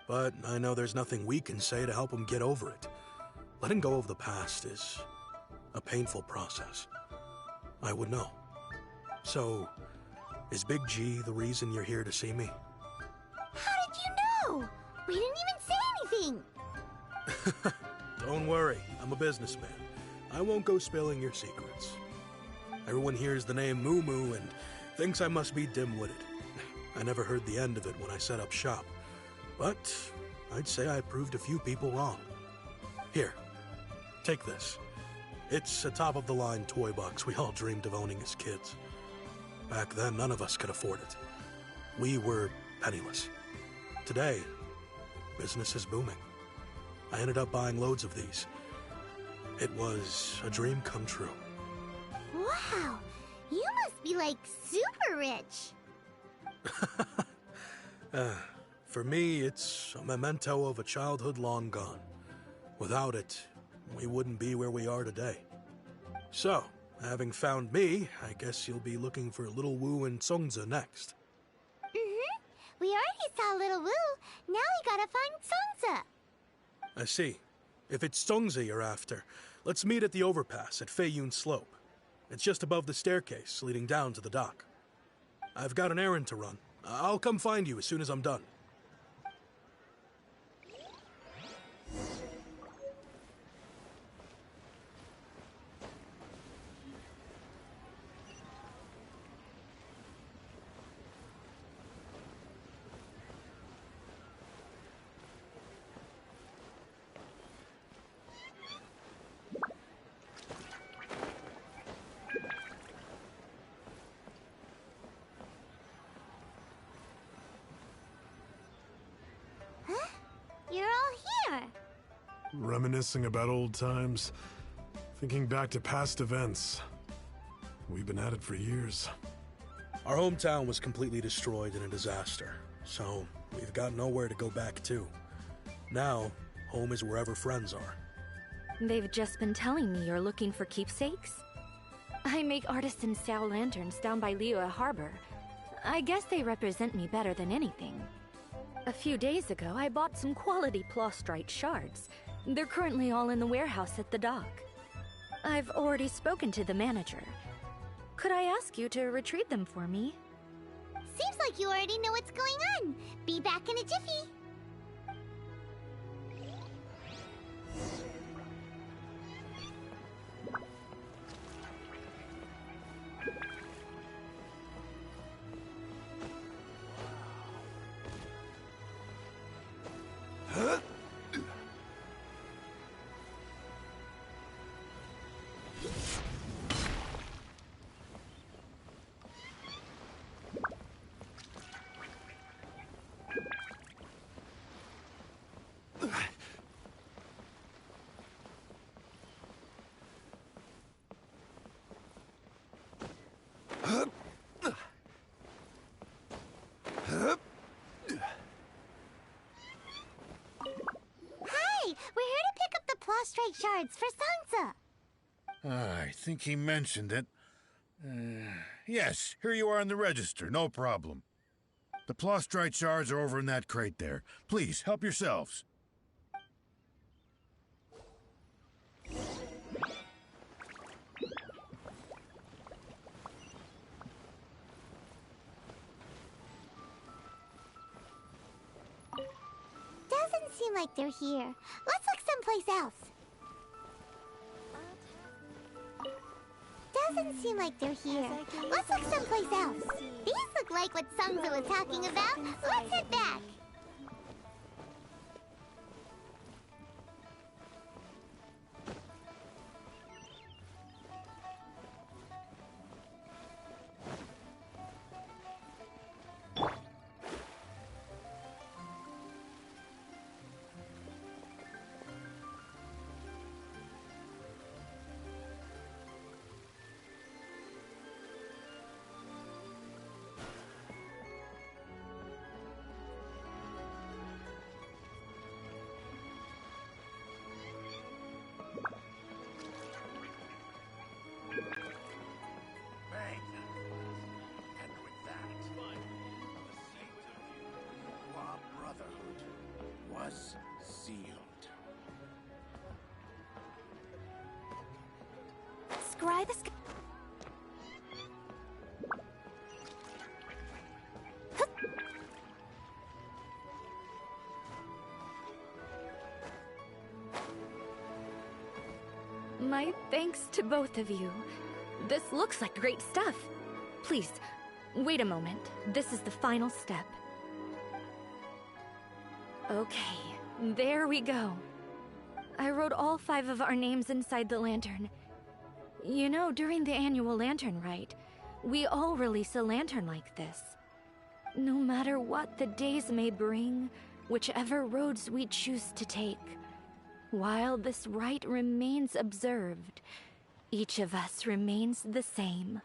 S9: But I know there's nothing we can say to help him get over it. Letting go of the past is a painful process. I would know. So, is Big G the reason you're here to see me?
S3: How did you know? We didn't even say anything.
S9: Don't worry, I'm a businessman. I won't go spilling your secrets. Everyone hears the name Moo Moo and thinks I must be dim-witted. I never heard the end of it when I set up shop. But I'd say I proved a few people wrong. Here, take this. It's a top-of-the-line toy box we all dreamed of owning as kids. Back then, none of us could afford it. We were penniless. Today, business is booming. I ended up buying loads of these. It was a dream come true.
S3: Wow! You must be like super rich.
S9: For me, it's a memento of a childhood long gone. Without it, we wouldn't be where we are today. So, having found me, I guess you'll be looking for Little Wu and Songza next.
S3: We already saw Little Wu. Now we gotta find Songza.
S9: I see. If it's Songza you're after, let's meet at the overpass at Feiyun Slope. It's just above the staircase leading down to the dock. I've got an errand to run. I'll come find you as soon as I'm done.
S3: You're all here.
S7: Reminiscing about old times, thinking back to past events. We've been at it for years.
S9: Our hometown was completely destroyed in a disaster, so we've got nowhere to go back to. Now, home is wherever friends are.
S10: They've just been telling me you're looking for keepsakes. I make artisan style lanterns down by Liyue Harbor. I guess they represent me better than anything. A few days ago, I bought some quality Plostrite shards. They're currently all in the warehouse at the dock. I've already spoken to the manager. Could I ask you to retrieve them for me?
S3: Seems like you already know what's going on. Be back in a jiffy. Plostrite shards for Songza.
S13: I think he mentioned it. Yes, here you are on the register, no problem. The Plostrite shards are over in that crate there. Please, help yourselves.
S3: Doesn't seem like they're here. Let's look someplace else. Doesn't seem like they're here. Let's look someplace else. These look like what Songza was talking about. Let's head back.
S1: Scry the sky.
S10: My thanks to both of you. This looks like great stuff. Please, wait a moment. This is the final step. Okay, there we go. I wrote all 5 of our names inside the lantern. You know, during the annual lantern rite, we all release a lantern like this. No matter what the days may bring, whichever roads we choose to take, while this rite remains observed, each of us remains the same.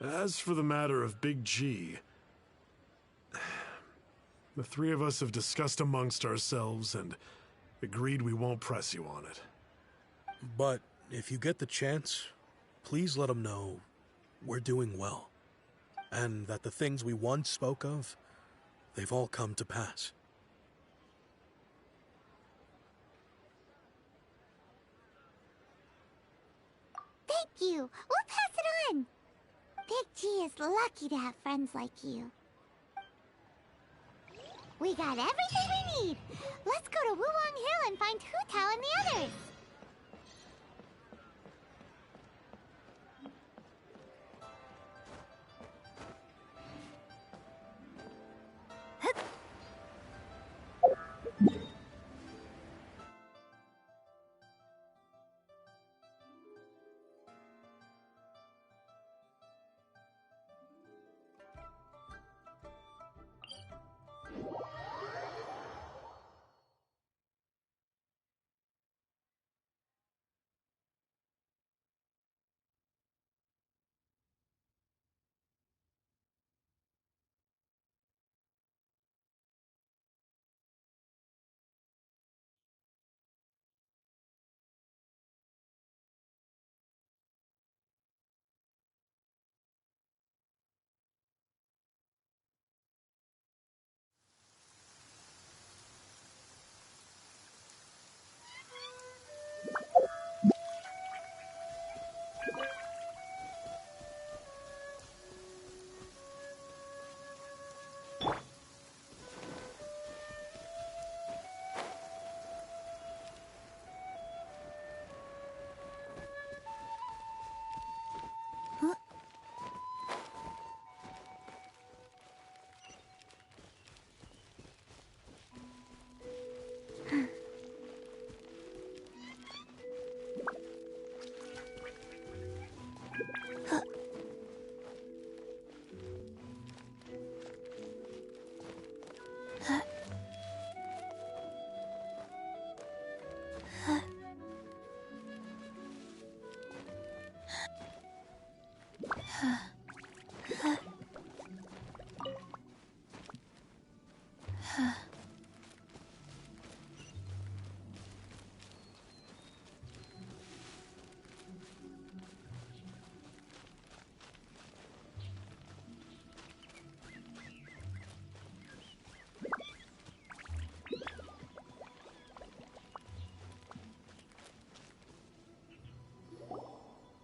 S7: As for the matter of Big G, the three of us have discussed amongst ourselves and agreed we won't press you on it.
S9: But if you get the chance, please let him know we're doing well, and that the things we once spoke of, they've all come to pass.
S3: Thank you. We'll pass it on. Big G is lucky to have friends like you. We got everything we need. Let's go to Wulong Hill and find Hu Tao and the others.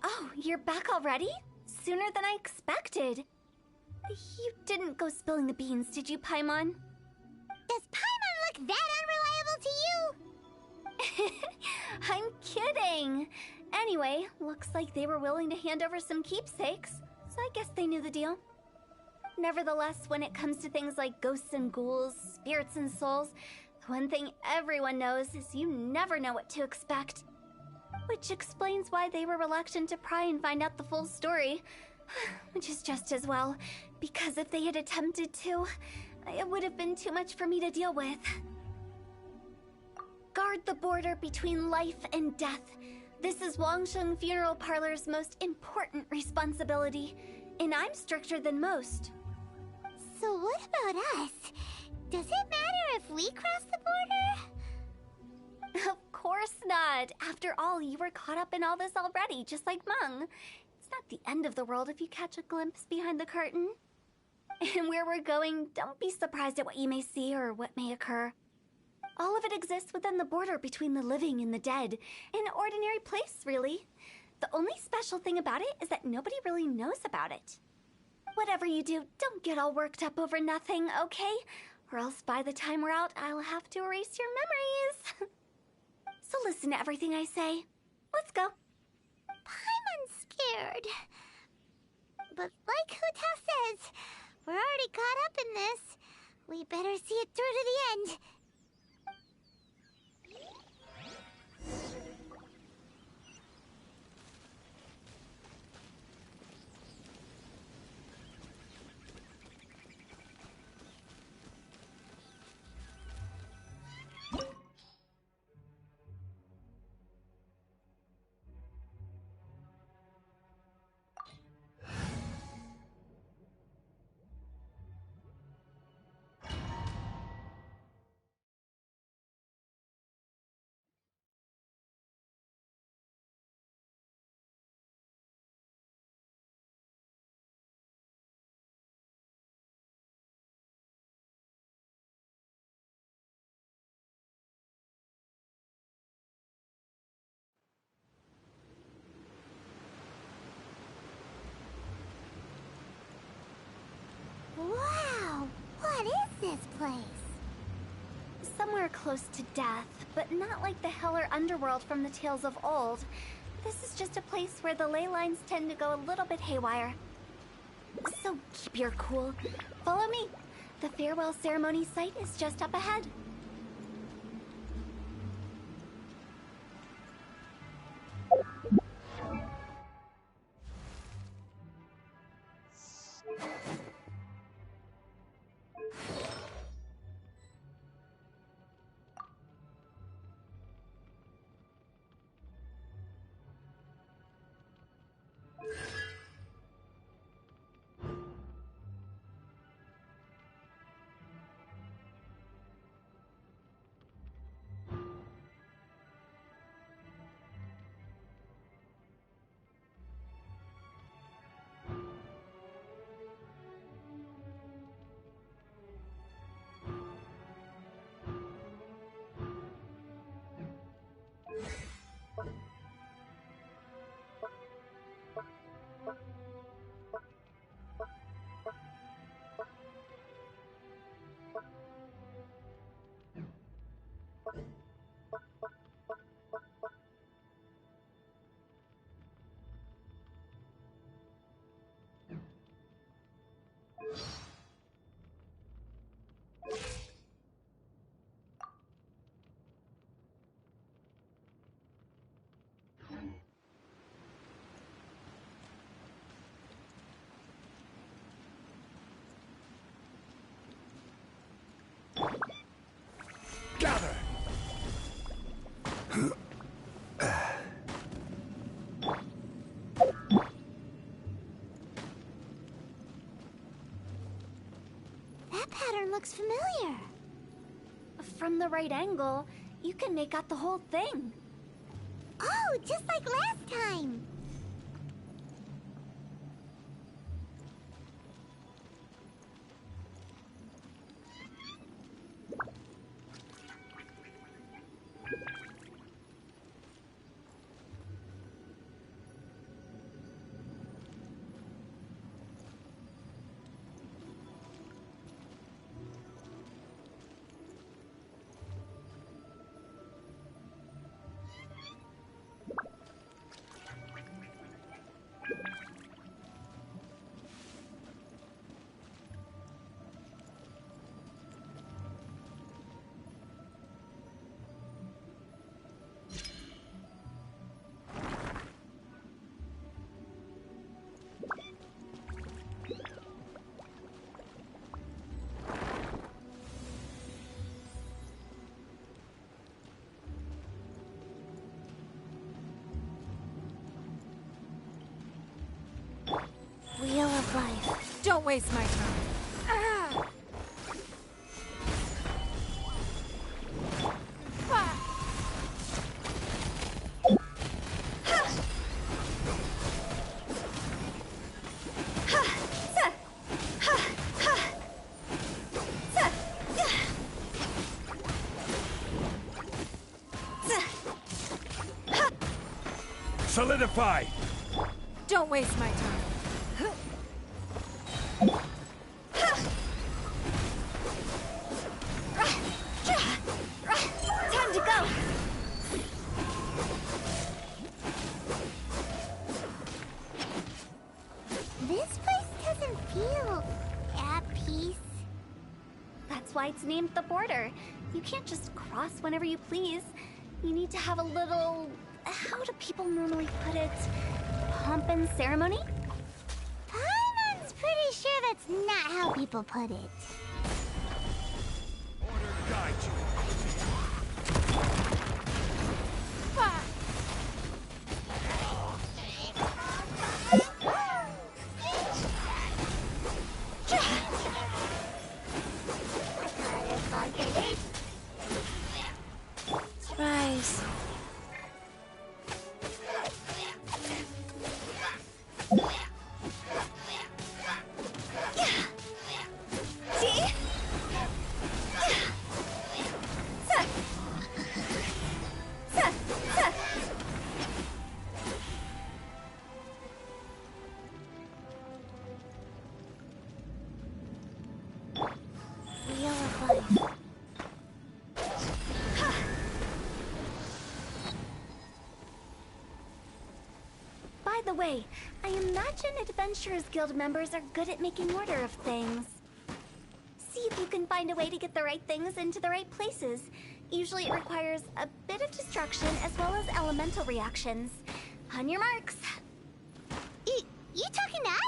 S1: Oh, you're back already? Sooner than I expected. You didn't go spilling the beans, did you, Paimon?
S3: Does Paimon look that unreliable to you?
S1: I'm kidding. Anyway, looks like they were willing to hand over some keepsakes, so I guess they knew the deal. Nevertheless, when it comes to things like ghosts and ghouls, spirits and souls, the one thing everyone knows is you never know what to expect. Which explains why they were reluctant to pry and find out the full story. Which is just as well, because if they had attempted to, it would have been too much for me to deal with. Guard the border between life and death. This is Wangsheng Funeral Parlor's most important responsibility, and I'm stricter than most.
S3: So what about us? Does it matter if we cross the border?
S1: Of course not. After all, you were caught up in all this already, just like Meng. It's not the end of the world if you catch a glimpse behind the curtain. And where we're going, don't be surprised at what you may see or what may occur. All of it exists within the border between the living and the dead. An ordinary place, really. The only special thing about it is that nobody really knows about it. Whatever you do, don't get all worked up over nothing, okay? Or else by the time we're out, I'll have to erase your memories. So listen to everything I say. Let's go.
S3: Paimon's scared. But like Hu Tao says, we're already caught up in this. We better see it through to the end.
S1: close to death, but not like the hell or underworld from the tales of old. This is just a place where the ley lines tend to go a little bit haywire. So keep your cool. Follow me. The farewell ceremony site is just up ahead.
S2: Gather!
S3: That pattern looks familiar.
S1: From the right angle, you can make out the whole thing.
S3: Oh, just like last time.
S5: Wheel of life.
S14: Don't waste my time.
S2: Solidify!
S14: Don't waste my time.
S1: Time to go!
S3: This place doesn't feel at peace.
S1: That's why it's named the Border. You can't just cross whenever you please. You need to have a little... how do people normally put it? Pomp and ceremony?
S3: Paimon's pretty sure that's not how people put it.
S2: Order guide you.
S5: Rise.
S1: See? way, I imagine Adventurers Guild members are good at making order of things. See if you can find a way to get the right things into the right places. Usually it requires a bit of destruction as well as elemental reactions. On your marks.
S3: You talking to us?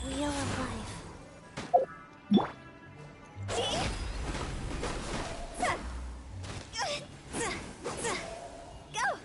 S5: Wheel of Life.
S1: Go!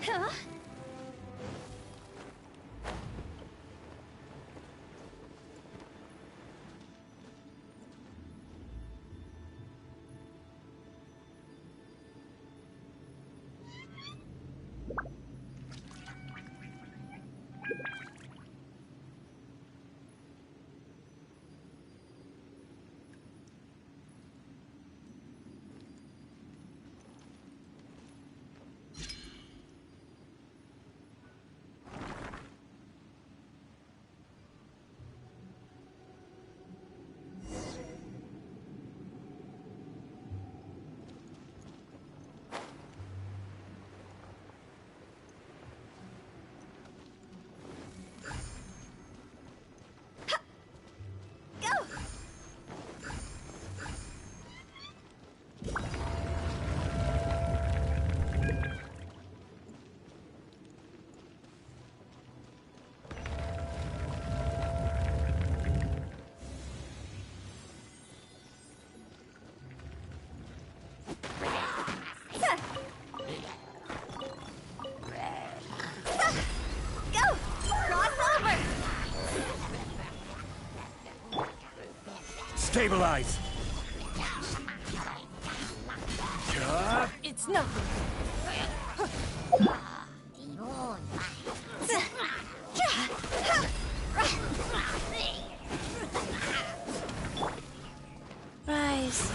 S1: Huh?
S2: Stabilize!
S14: It's nothing.
S5: Rise.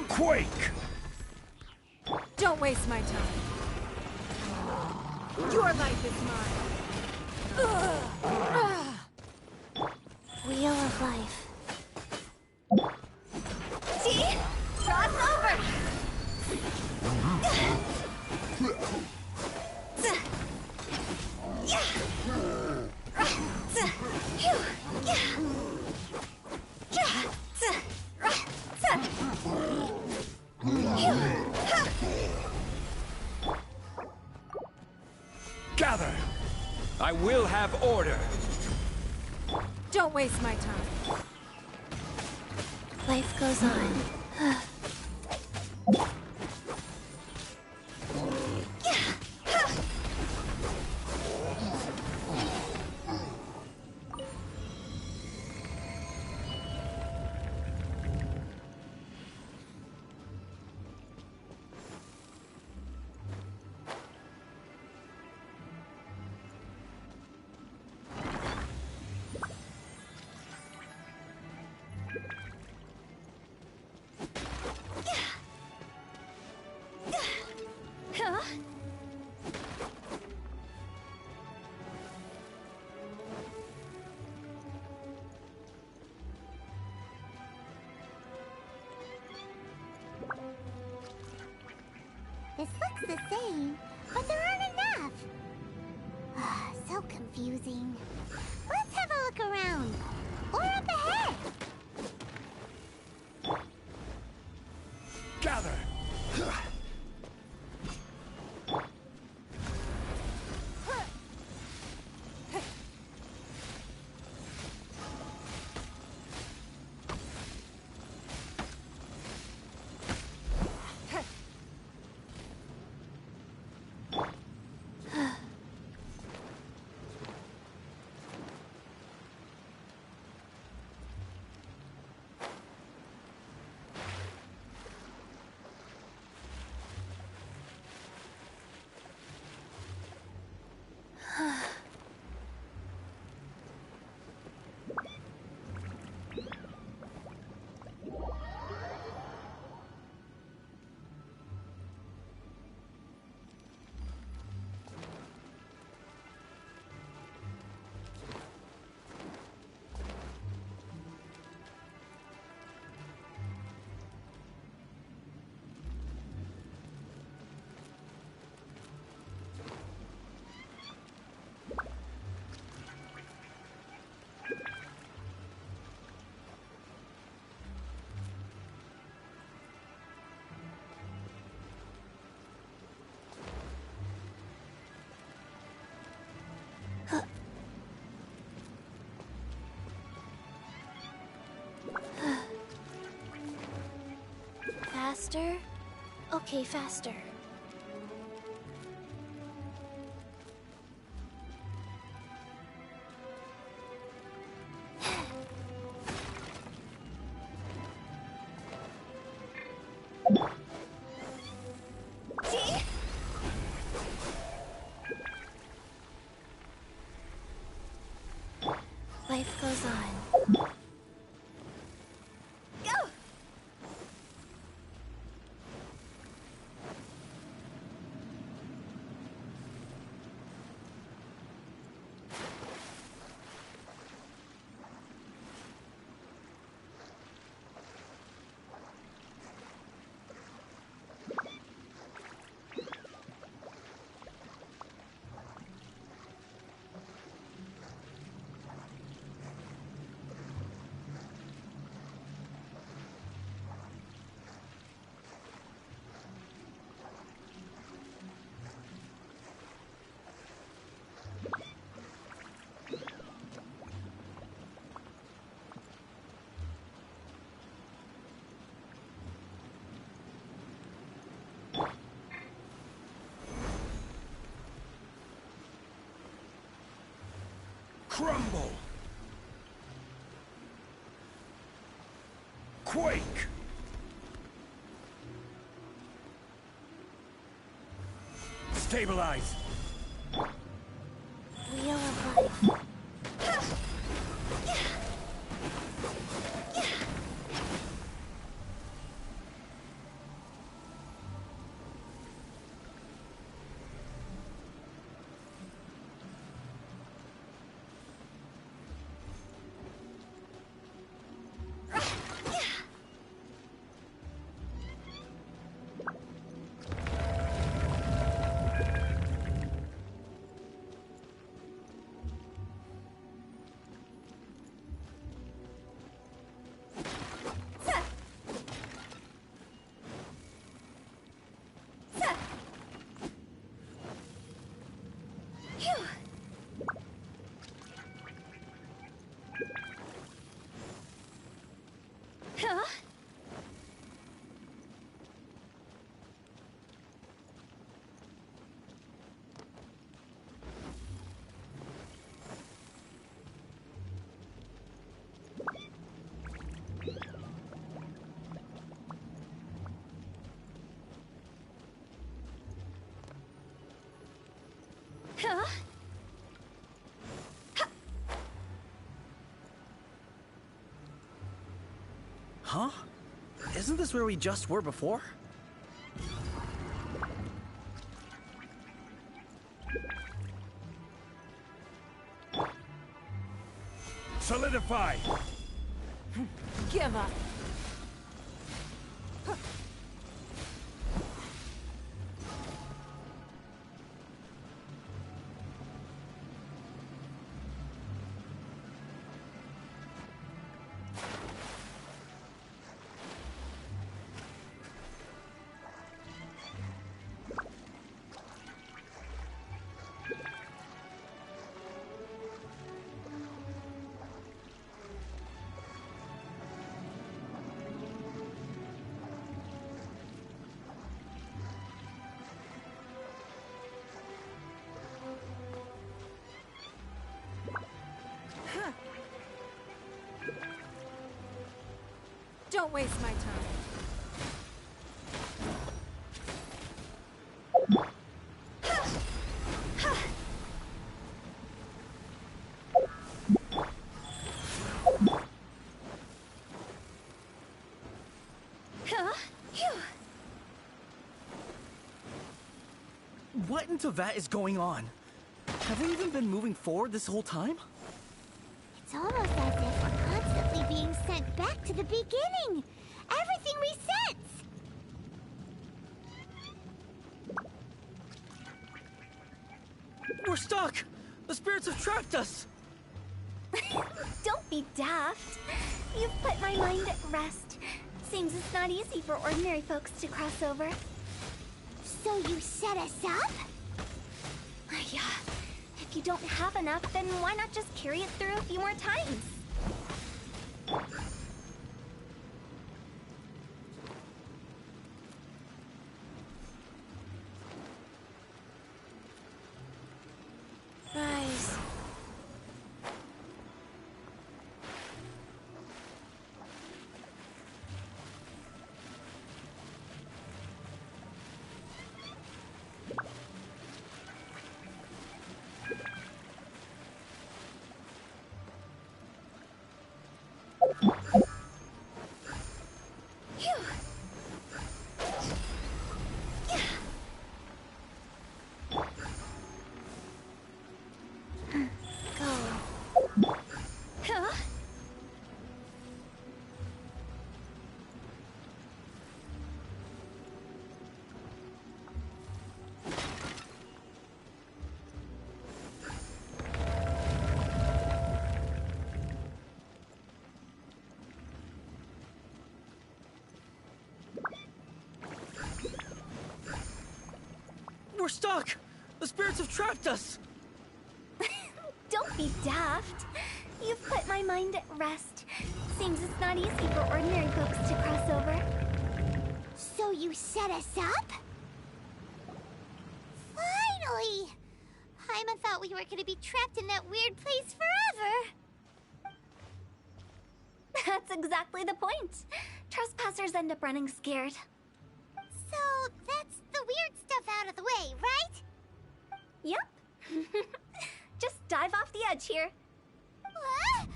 S2: Quake!
S14: Don't waste my time. Your life is mine.
S5: Wheel of Life.
S1: See? Cross over!
S2: Gather! I will have order!
S14: Don't waste my time.
S5: Life goes on.
S3: the same, but there aren't enough. So confusing. Let's have a look around. Or up ahead.
S2: Gather!
S5: Faster? Okay, faster. Life goes on.
S2: Crumble! Quake! Stabilize!
S5: Wheel of Life.
S4: Huh? Isn't this where we just were before?
S2: Solidify!
S14: Give up. Don't waste my time.
S4: What in Teyvat is going on? Have we even been moving forward this whole time?
S3: It's almost as if we're constantly being sent back to the beginning. Everything resets.
S4: We're stuck! The spirits have trapped us!
S1: Don't be daft. You've put my mind at rest. Seems it's not easy for ordinary folks to cross over.
S3: So you set us up?
S1: Yeah. If you don't have enough, then why not just carry it through a few more times?
S5: Rise.
S4: We're stuck! The spirits have trapped us!
S1: Don't be daft. You've put my mind at rest. Seems it's not easy for ordinary folks to cross over.
S3: So you set us up? Finally! Paimon thought we were gonna be trapped in that weird place forever.
S1: That's exactly the point. Trespassers end up running scared.
S3: So that's the weird stuff out of the way, right?
S1: Yep. Just dive off the edge here.
S3: What?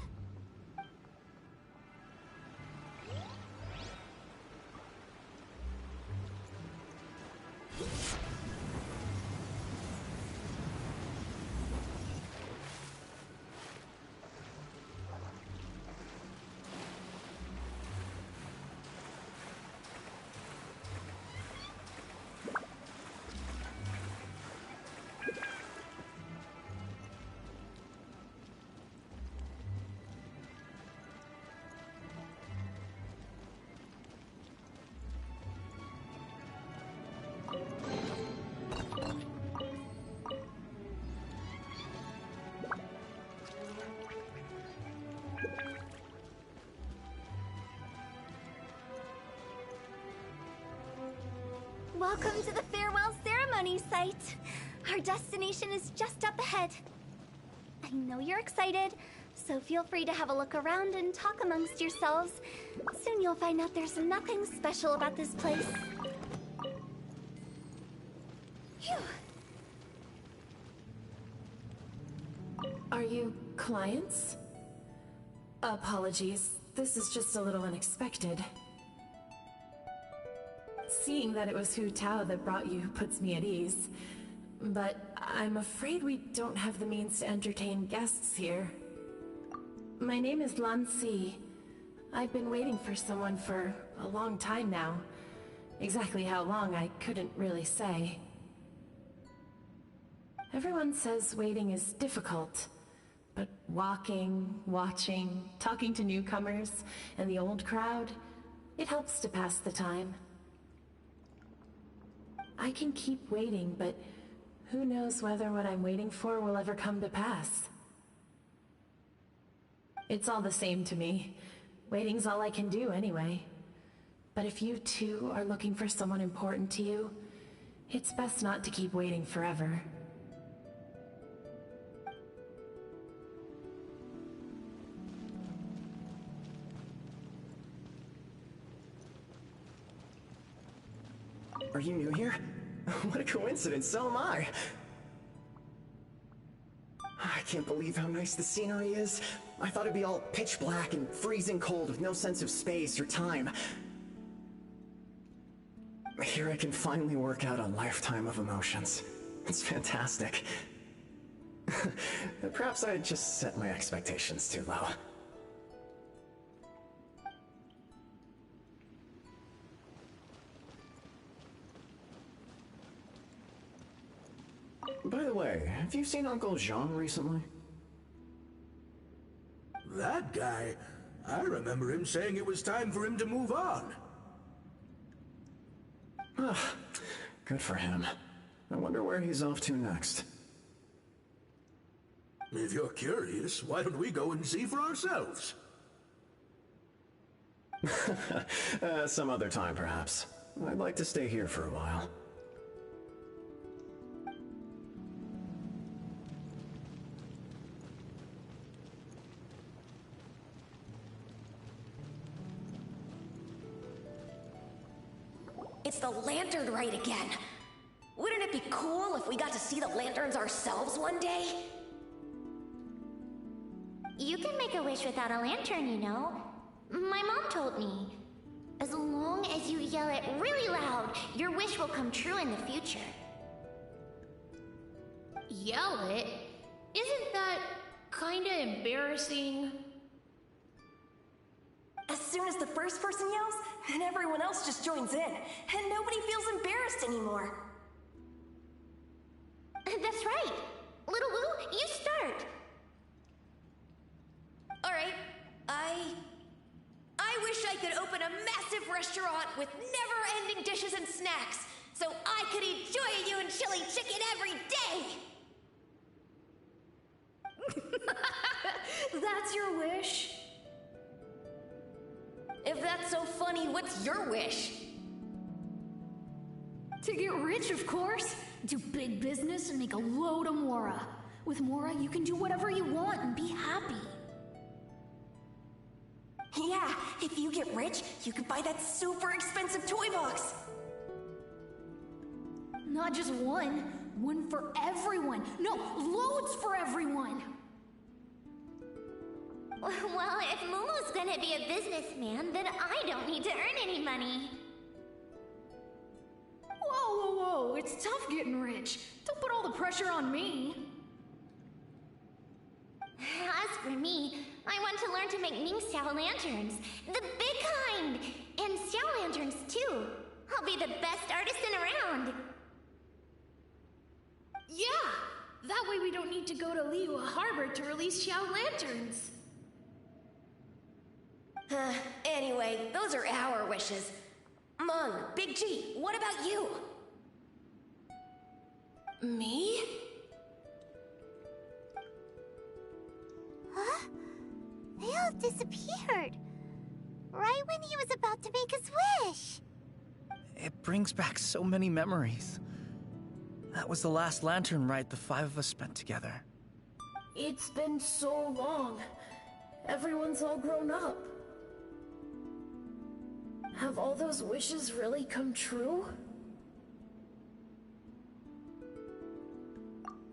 S1: Welcome to the farewell ceremony site. Our destination is just up ahead. I know you're excited, so feel free to have a look around and talk amongst yourselves. Soon you'll find out there's nothing special about this place. Phew.
S11: Are you clients? Apologies. This is just a little unexpected. Seeing that it was Hu Tao that brought you puts me at ease. But I'm afraid we don't have the means to entertain guests here. My name is Lan Si. I've been waiting for someone for a long time now. Exactly how long, I couldn't really say. Everyone says waiting is difficult. But walking, watching, talking to newcomers, and the old crowd, it helps to pass the time. I can keep waiting, but who knows whether what I'm waiting for will ever come to pass. It's all the same to me. Waiting's all I can do anyway. But if you too are looking for someone important to you, it's best not to keep waiting forever.
S15: are you new here? What a coincidence, so am I. I can't believe how nice the scenery is. I thought it'd be all pitch black and freezing cold with no sense of space or time. Here I can finally work out a lifetime of emotions. It's fantastic. Perhaps I just set my expectations too low. By the way, have you seen Uncle Jean recently?
S2: That guy? I remember him saying it was time for him to move on.
S15: Good for him. I wonder where he's off to next.
S2: If you're curious, why don't we go and see for ourselves?
S15: Some other time, perhaps. I'd like to stay here for a while.
S16: It's the lantern rite again. Wouldn't it be cool if we got to see the lanterns ourselves one day?
S3: You can make a wish without a lantern, you know. My mom told me. As long as you yell it really loud, your wish will come true in the future.
S17: Yell it? Isn't that kinda embarrassing?
S16: As soon as the first person yells, then everyone else just joins in, and nobody feels embarrassed anymore.
S3: That's right. Little Wu, you start.
S16: Alright, I wish I could open a massive restaurant with never-ending dishes and snacks, so I could eat Joy-You and chili chicken every day!
S6: That's your wish?
S16: If that's so funny, what's your wish?
S6: To get rich, of course. Do big business and make a load of Mora. With Mora, you can do whatever you want and be happy.
S16: Yeah, if you get rich, you could buy that super expensive toy box.
S6: Not just one. One for everyone. No, loads for everyone.
S3: Well, if Momo's gonna be a businessman, then I don't need to earn any money.
S6: Whoa, whoa, whoa. It's tough getting rich. Don't put all the pressure on me.
S3: As for me, I want to learn to make Ningxiao lanterns. The big kind! And Xiao lanterns, too. I'll be the best artisan around.
S17: Yeah! That way we don't need to go to Liyue Harbor to release Xiao lanterns.
S16: Anyway, those are our wishes. Meng, Big G, what about you?
S17: Me?
S3: Huh? They all disappeared. Right when he was about to make his wish.
S4: It brings back so many memories. That was the last lantern ride the five of us spent together.
S11: It's been so long. Everyone's all grown up. Have all those wishes really come true?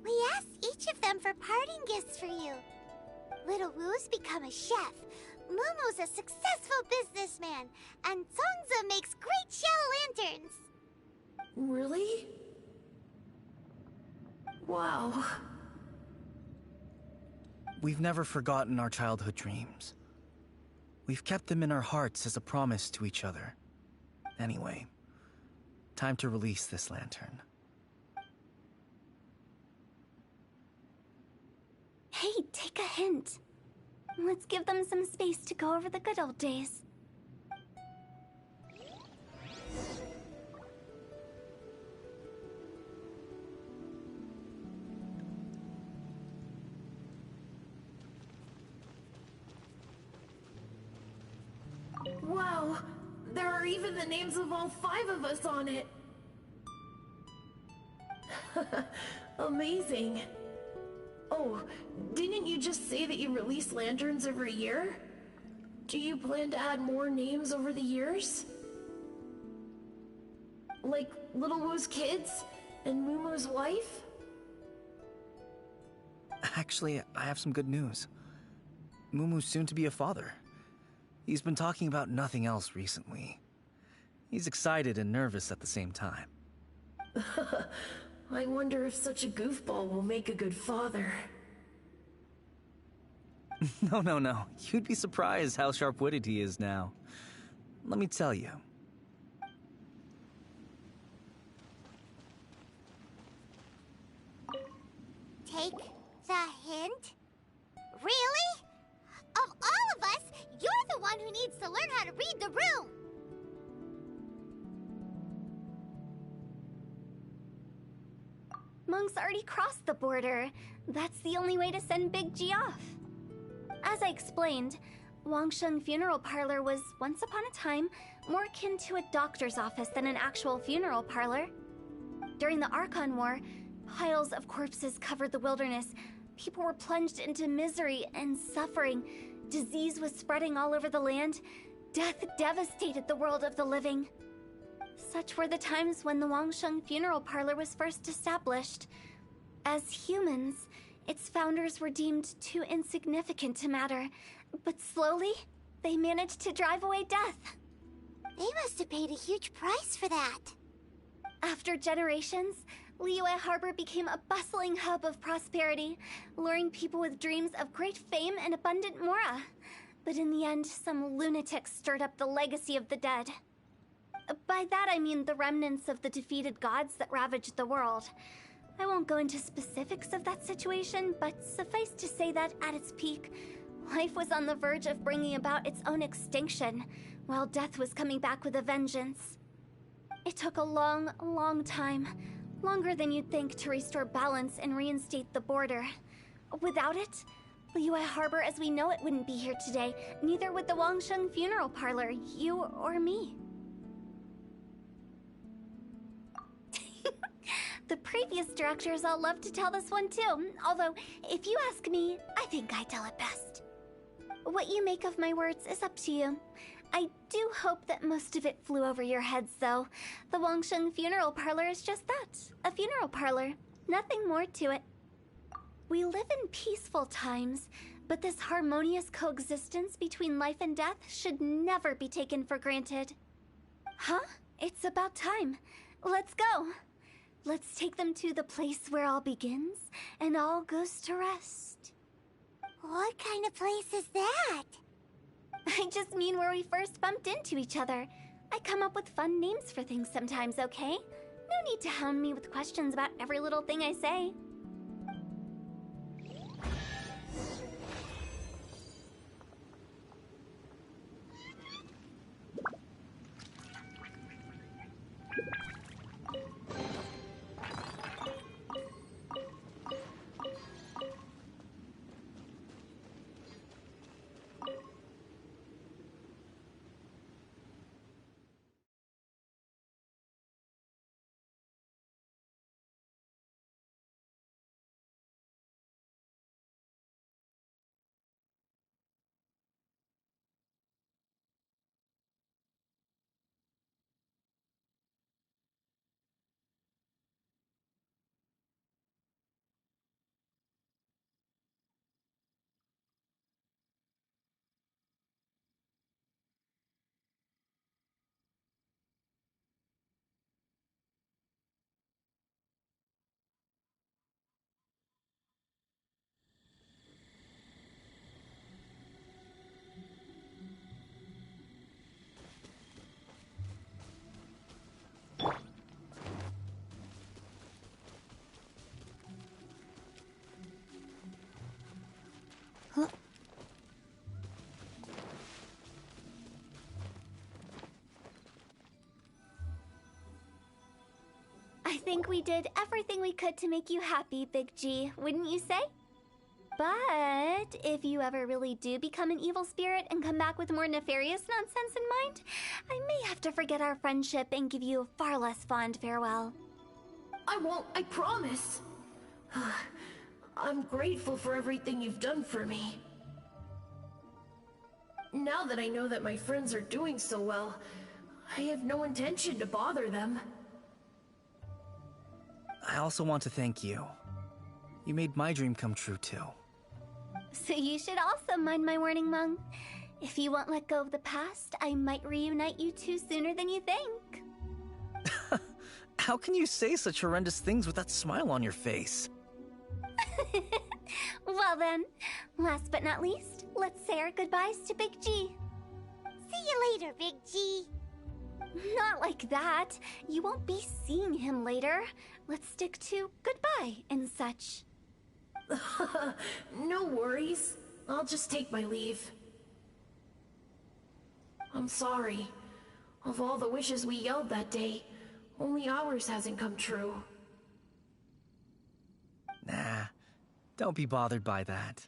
S3: We asked each of them for parting gifts for you. Little Wu's become a chef, Momo's a successful businessman, and Zongza makes great Xiao lanterns.
S11: Really? Wow.
S4: We've never forgotten our childhood dreams. We've kept them in our hearts as a promise to each other. Anyway, time to release this lantern.
S1: Hey, take a hint. Let's give them some space to go over the good old days.
S11: Wow, there are even the names of all 5 of us on it. Amazing. Oh, didn't you just say that you release lanterns every year? Do you plan to add more names over the years? Like Little Woo's kids? And Mumu's wife?
S4: Actually, I have some good news. Mumu's soon to be a father. He's been talking about nothing else recently. He's excited and nervous at the same time.
S11: I wonder if such a goofball will make a good father.
S4: No. You'd be surprised how sharp-witted he is now. Let me tell you.
S3: Take the hint? Really? Of all of us, you're the one who needs to learn how to read the room!
S1: Monk's already crossed the border. That's the only way to send Big G off. As I explained, Wangsheng Funeral Parlor was, once upon a time, more akin to a doctor's office than an actual funeral parlor. During the Archon War, piles of corpses covered the wilderness. People were plunged into misery and suffering. Disease was spreading all over the land. Death devastated the world of the living. Such were the times when the Wangsheng Funeral Parlor was first established. As humans, its founders were deemed too insignificant to matter, but slowly, they managed to drive away death.
S3: They must have paid a huge price for that.
S1: After generations, Liyue Harbor became a bustling hub of prosperity, luring people with dreams of great fame and abundant mora. But in the end, some lunatics stirred up the legacy of the dead. By that I mean the remnants of the defeated gods that ravaged the world. I won't go into specifics of that situation, but suffice to say that at its peak, life was on the verge of bringing about its own extinction, while death was coming back with a vengeance. It took a long, long time, longer than you'd think, to restore balance and reinstate the border. Without it, Liyue Harbor as we know it wouldn't be here today, neither would the Wangsheng Funeral Parlor, you or me. The previous directors all love to tell this one too, although, if you ask me, I think I tell it best. What you make of my words is up to you. I do hope that most of it flew over your heads, though. The Wangsheng Funeral Parlor is just that, a funeral parlor. Nothing more to it. We live in peaceful times, but this harmonious coexistence between life and death should never be taken for granted. Huh? It's about time. Let's go. Let's take them to the place where all begins and all goes to rest.
S3: What kind of place is that?
S1: I just mean where we first bumped into each other. I come up with fun names for things sometimes, okay? No need to hound me with questions about every little thing I say. I think we did everything we could to make you happy, Big G, wouldn't you say? But if you ever really do become an evil spirit and come back with more nefarious nonsense in mind, I may have to forget our friendship and give you a far less fond farewell.
S11: I won't, I promise. I'm grateful for everything you've done for me. Now that I know that my friends are doing so well, I have no intention to bother them.
S4: I also want to thank you. You made my dream come true, too.
S1: So you should also mind my warning, Mung. If you won't let go of the past, I might reunite you two sooner than you think.
S4: How can you say such horrendous things with that smile on your face?
S1: Well then, last but not least, let's say our goodbyes to Big G.
S3: See you later, Big G.
S1: Not like that. You won't be seeing him later. Let's stick to goodbye and such.
S11: No worries. I'll just take my leave. I'm sorry. Of all the wishes we yelled that day, only ours hasn't come true.
S4: Nah, don't be bothered by that.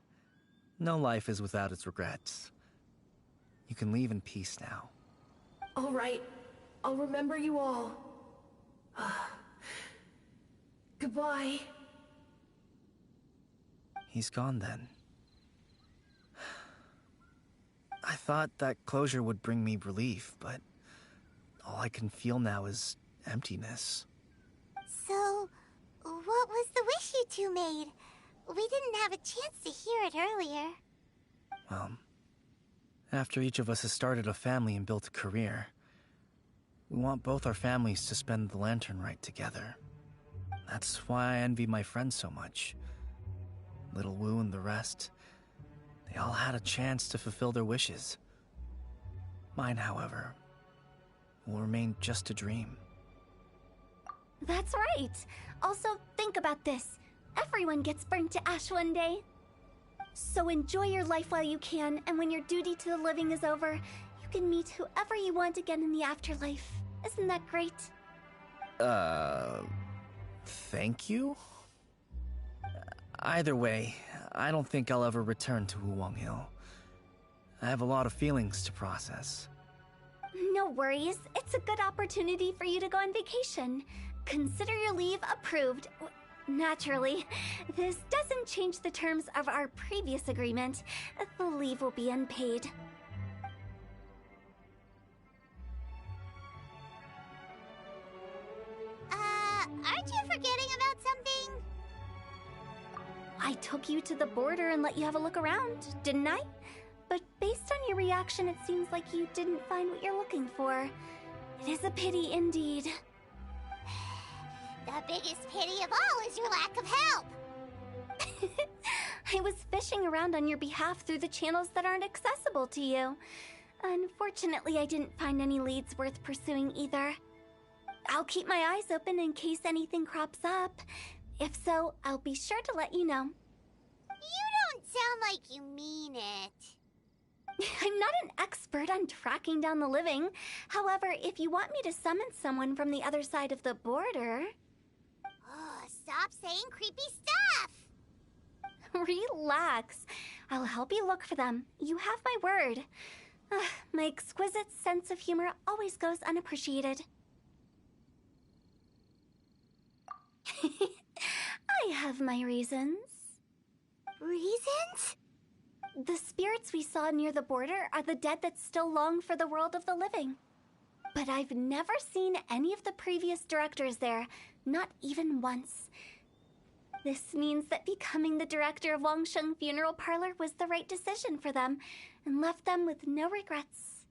S4: No life is without its regrets. You can leave in peace now.
S11: All right. I'll remember you all. Goodbye.
S4: He's gone then. I thought that closure would bring me relief, but all I can feel now is emptiness.
S3: So, what was the wish you two made? We didn't have a chance to hear it earlier.
S4: Well, after each of us has started a family and built a career, we want both our families to spend the Lantern Rite together. That's why I envy my friends so much. Little Wu and the rest, they all had a chance to fulfill their wishes. Mine, however, will remain just a dream.
S1: That's right. Also, think about this. Everyone gets burnt to ash one day. So enjoy your life while you can, and when your duty to the living is over, you can meet whoever you want again in the afterlife. Isn't that great?
S4: Thank you? Either way, I don't think I'll ever return to Wuwang Hill. I have a lot of feelings to process.
S1: No worries. It's a good opportunity for you to go on vacation. Consider your leave approved. Naturally, this doesn't change the terms of our previous agreement. The leave will be unpaid.
S3: Aren't you forgetting about something?
S1: I took you to the border and let you have a look around, didn't I? But based on your reaction, it seems like you didn't find what you're looking for. It is a pity indeed.
S3: The biggest pity of all is your lack of help.
S1: I was fishing around on your behalf through the channels that aren't accessible to you. Unfortunately, I didn't find any leads worth pursuing either. I'll keep my eyes open in case anything crops up. If so, I'll be sure to let you know.
S3: You don't sound like you mean it.
S1: I'm not an expert on tracking down the living. However, if you want me to summon someone from the other side of the border...
S3: Oh, stop saying creepy stuff!
S1: Relax. I'll help you look for them. You have my word. My exquisite sense of humor always goes unappreciated. I have my reasons.
S3: Reasons?
S1: The spirits we saw near the border are the dead that still long for the world of the living. But I've never seen any of the previous directors there, not even once. This means that becoming the director of Wangsheng Funeral Parlor was the right decision for them, and left them with no regrets.